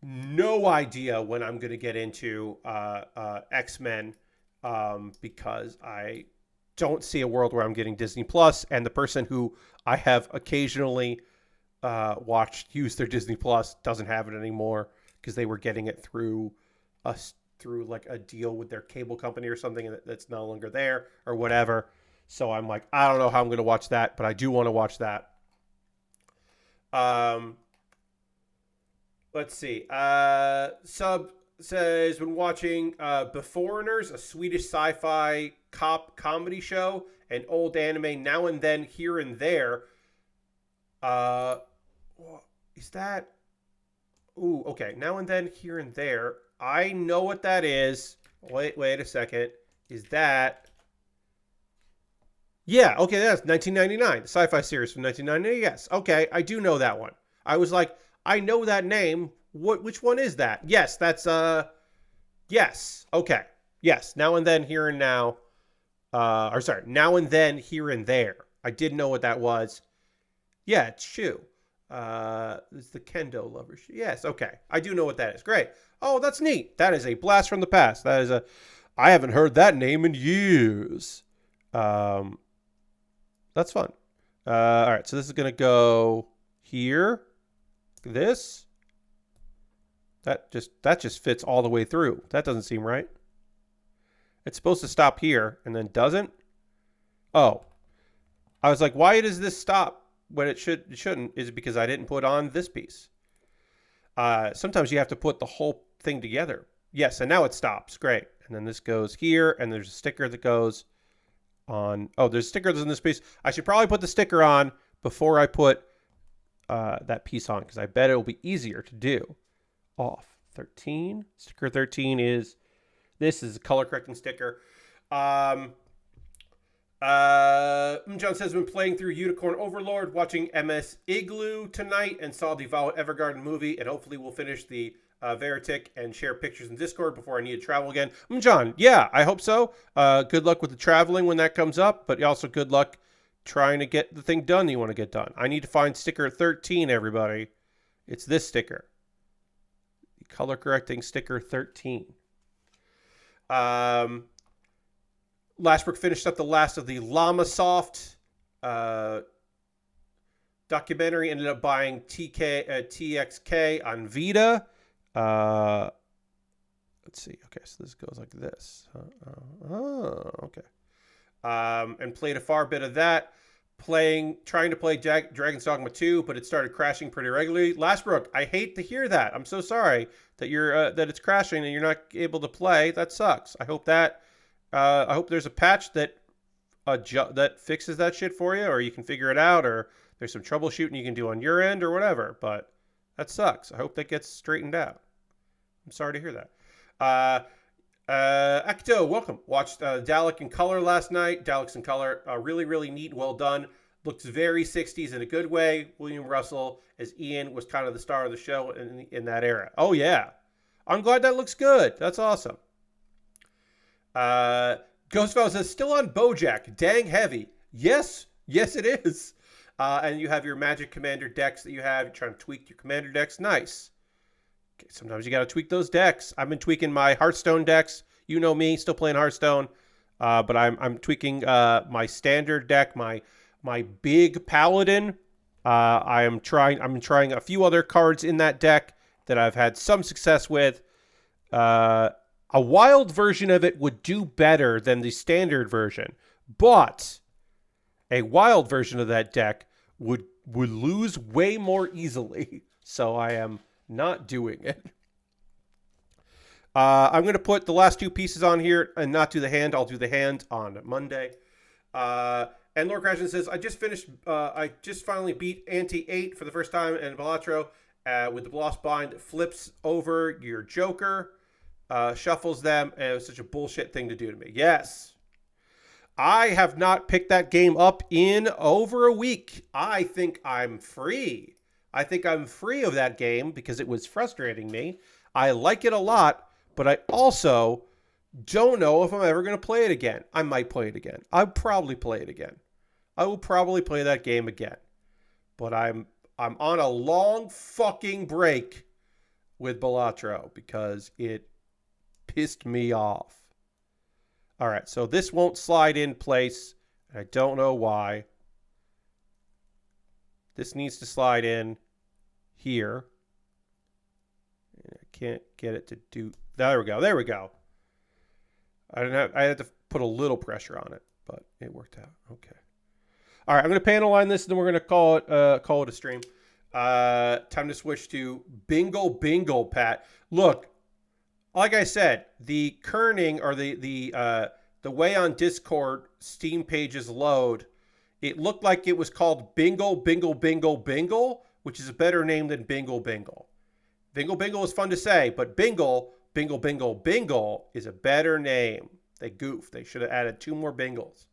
no idea when I'm going to get into X-Men because I don't see a world where I'm getting Disney Plus, and the person who I have occasionally watched use their Disney Plus doesn't have it anymore because they were getting it through like a deal with their cable company or something that's no longer there or whatever. So I'm like, I don't know how I'm going to watch that, but I do want to watch that. Let's see. Sub says, when watching Beforeigners, a Swedish sci-fi cop comedy show, and old anime now and then here and there. Is that? Ooh, okay. Now and then here and there. I know what that is. Wait a second. Is that? Yeah, okay, that's 1999. The sci-fi series from 1999. Yes, okay, I do know that one. I was like, I know that name. Which one is that? Yes, that's yes. Okay. Yes, Now and Then Here and Now. Now and Then Here and There. I did know what that was. Yeah, it's Shu. It's the Kendo Lover. Yes, okay. I do know what that is. Great. Oh, that's neat. That is a blast from the past. I haven't heard that name in years. That's fun. All right, so this is going to go here. This. That just fits all the way through. That doesn't seem right. It's supposed to stop here and then doesn't. Oh. I was like, why does this stop when it shouldn't? Is it because I didn't put on this piece? Sometimes you have to put the whole thing together. Yes, and now it stops. Great. And then this goes here, and there's a sticker that goes on. Oh, there's stickers in this piece. I should probably put the sticker on before I put that piece on, because I bet it will be easier to do. Off 13. Sticker 13 is This is a color correcting sticker. John says, I've been playing through Unicorn Overlord, watching MS Igloo tonight, and saw the Violet Evergarden movie, and hopefully we'll finish the Veritic and share pictures in Discord before I need to travel again. John, yeah, I hope so. Good luck with the traveling when that comes up, but also good luck trying to get the thing done you want to get done. I need to find sticker 13, everybody. It's this sticker. Color correcting sticker 13. Lashbrook finished up the last of the Llama Soft documentary. Ended up buying TXK on Vita. Let's see. Okay, so this goes like this. Okay. And played a far bit of that. Trying to play Dragon's Dogma 2, but it started crashing pretty regularly. Lashbrook, I hate to hear that. I'm so sorry that that it's crashing and you're not able to play. That sucks. I hope there's a patch that fixes that shit for you, or you can figure it out, or there's some troubleshooting you can do on your end or whatever. But that sucks. I hope that gets straightened out. I'm sorry to hear that. Akito, welcome. Watched Dalek in color last night. Dalek's in color. Really, really neat and well done. Looks very 60s in a good way. William Russell as Ian was kind of the star of the show in that era. Oh, yeah. I'm glad that looks good. That's awesome. Ghostfell says, still on Bojack. Dang heavy. Yes, it is. And you have your Magic Commander decks that you have. You're trying to tweak your Commander decks. Nice. Okay, sometimes you got to tweak those decks. I've been tweaking my Hearthstone decks. You know me, still playing Hearthstone. But I'm tweaking my standard deck, my big Paladin. I'm trying a few other cards in that deck that I've had some success with. A wild version of it would do better than the standard version, but a wild version of that deck would lose way more easily. So I am not doing it. I'm going to put the last two pieces on here and not do the hand. I'll do the hand on Monday. And Lord Crashton says, I just finally beat Ante 8 for the first time in Balatro with the Bloss Bind. Flips over your Joker, shuffles them, and it was such a bullshit thing to do to me. Yes. I have not picked that game up in over a week. I think I'm free. I think I'm free of that game because it was frustrating me. I like it a lot, but I also don't know if I'm ever going to play it again. I might play it again. I'll probably play it again. I will probably play that game again. But I'm on a long fucking break with Balatro because it pissed me off. All right, so this won't slide in place. I don't know why. This needs to slide in here. I can't get it to do. There we go. I had to put a little pressure on it, but it worked out. Okay. All right, I'm going to panel line this, and then we're going to call it a stream. Time to switch to Bingle, Pat. Look, like I said, the kerning or the way on Discord Steam pages load, it looked like it was called Bingle, which is a better name than Bingle. Bingle is fun to say, but Bingle is a better name. They goofed. They should have added 2 more Bingles.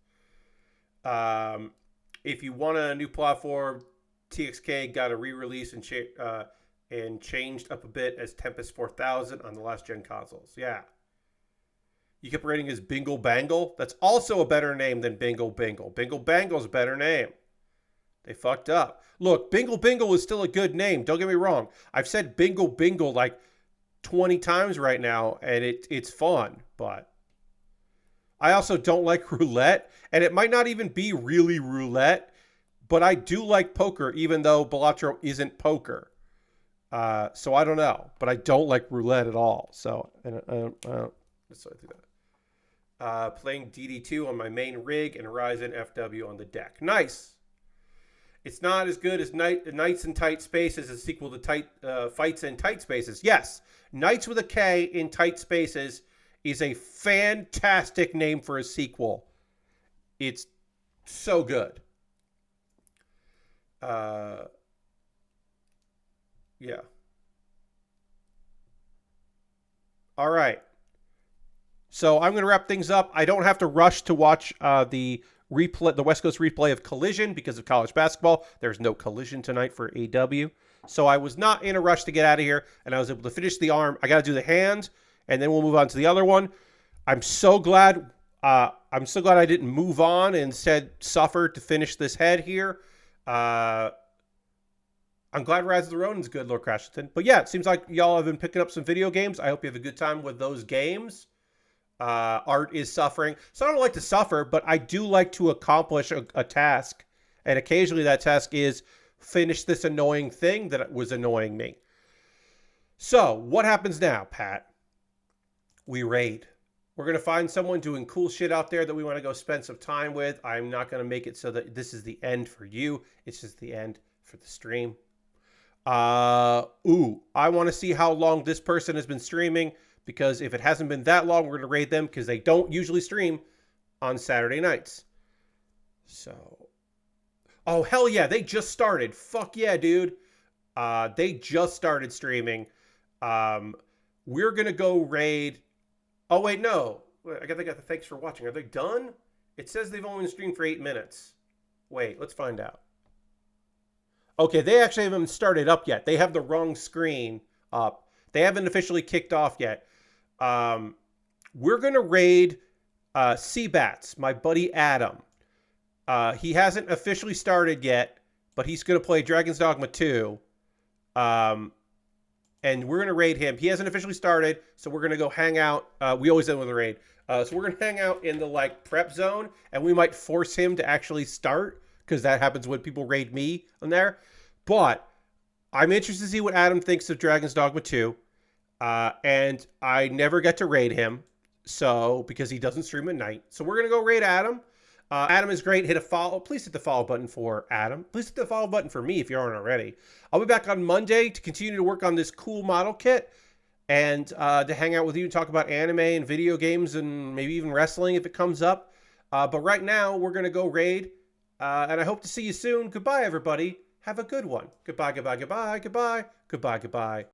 If you want a new platform, TXK got a re-release and changed up a bit as Tempest 4000 on the last gen consoles. Yeah. You kept rating as Bingle Bangle. That's also a better name than Bingle. Bingle Bangle's a better name. They fucked up. Look, Bingle is still a good name. Don't get me wrong. I've said Bingle like 20 times right now, and it's fun. But I also don't like roulette, and it might not even be really roulette, but I do like poker, even though Balatro isn't poker. So I don't know, but I don't like roulette at all. So I don't necessarily do that. Playing DD2 on my main rig and Ryzen FW on the deck. Nice. It's not as good as Knights in Tight Spaces, a sequel to Fights in Tight Spaces. Yes, Knights with a K in Tight Spaces is a fantastic name for a sequel. It's so good. Yeah. All right. So I'm going to wrap things up. I don't have to rush to watch the West Coast replay of Collision because of college basketball. There's no Collision tonight for AW. So I was not in a rush to get out of here, and I was able to finish the arm. I got to do the hand, and then we'll move on to the other one. I'm so glad I didn't move on and instead suffer to finish this head here. I'm glad Rise of the Ronin's good, Lord Crashington. But yeah, it seems like y'all have been picking up some video games. I hope you have a good time with those games. Art is suffering. So I don't like to suffer, but I do like to accomplish a task. And occasionally that task is finish this annoying thing that was annoying me. So what happens now, Pat? We raid. We're going to find someone doing cool shit out there that we want to go spend some time with. I'm not going to make it so that this is the end for you. It's just the end for the stream. I want to see how long this person has been streaming, because if it hasn't been that long, we're going to raid them because they don't usually stream on Saturday nights. So, oh, hell yeah, they just started. Fuck yeah, dude. They just started streaming. We're going to go raid. Oh, wait, no. I got the thanks for watching. Are they done? It says they've only been streaming for 8 minutes. Wait, let's find out. Okay, they actually haven't started up yet. They have the wrong screen up. They haven't officially kicked off yet. We're going to raid Seabats, my buddy Adam. He hasn't officially started yet, but he's going to play Dragon's Dogma 2. And we're going to raid him. He hasn't officially started, so we're going to go hang out. We always end with a raid. So we're going to hang out in the prep zone, and we might force him to actually start, because that happens when people raid me on there. But I'm interested to see what Adam thinks of Dragon's Dogma 2. And I never get to raid him, because he doesn't stream at night. So we're going to go raid Adam. Adam is great. Hit a follow. Please hit the follow button for Adam. Please hit the follow button for me if you aren't already. I'll be back on Monday to continue to work on this cool model kit and to hang out with you and talk about anime and video games and maybe even wrestling if it comes up. But right now, we're going to go raid. And I hope to see you soon. Goodbye, everybody. Have a good one. Goodbye, goodbye, goodbye, goodbye, goodbye, goodbye.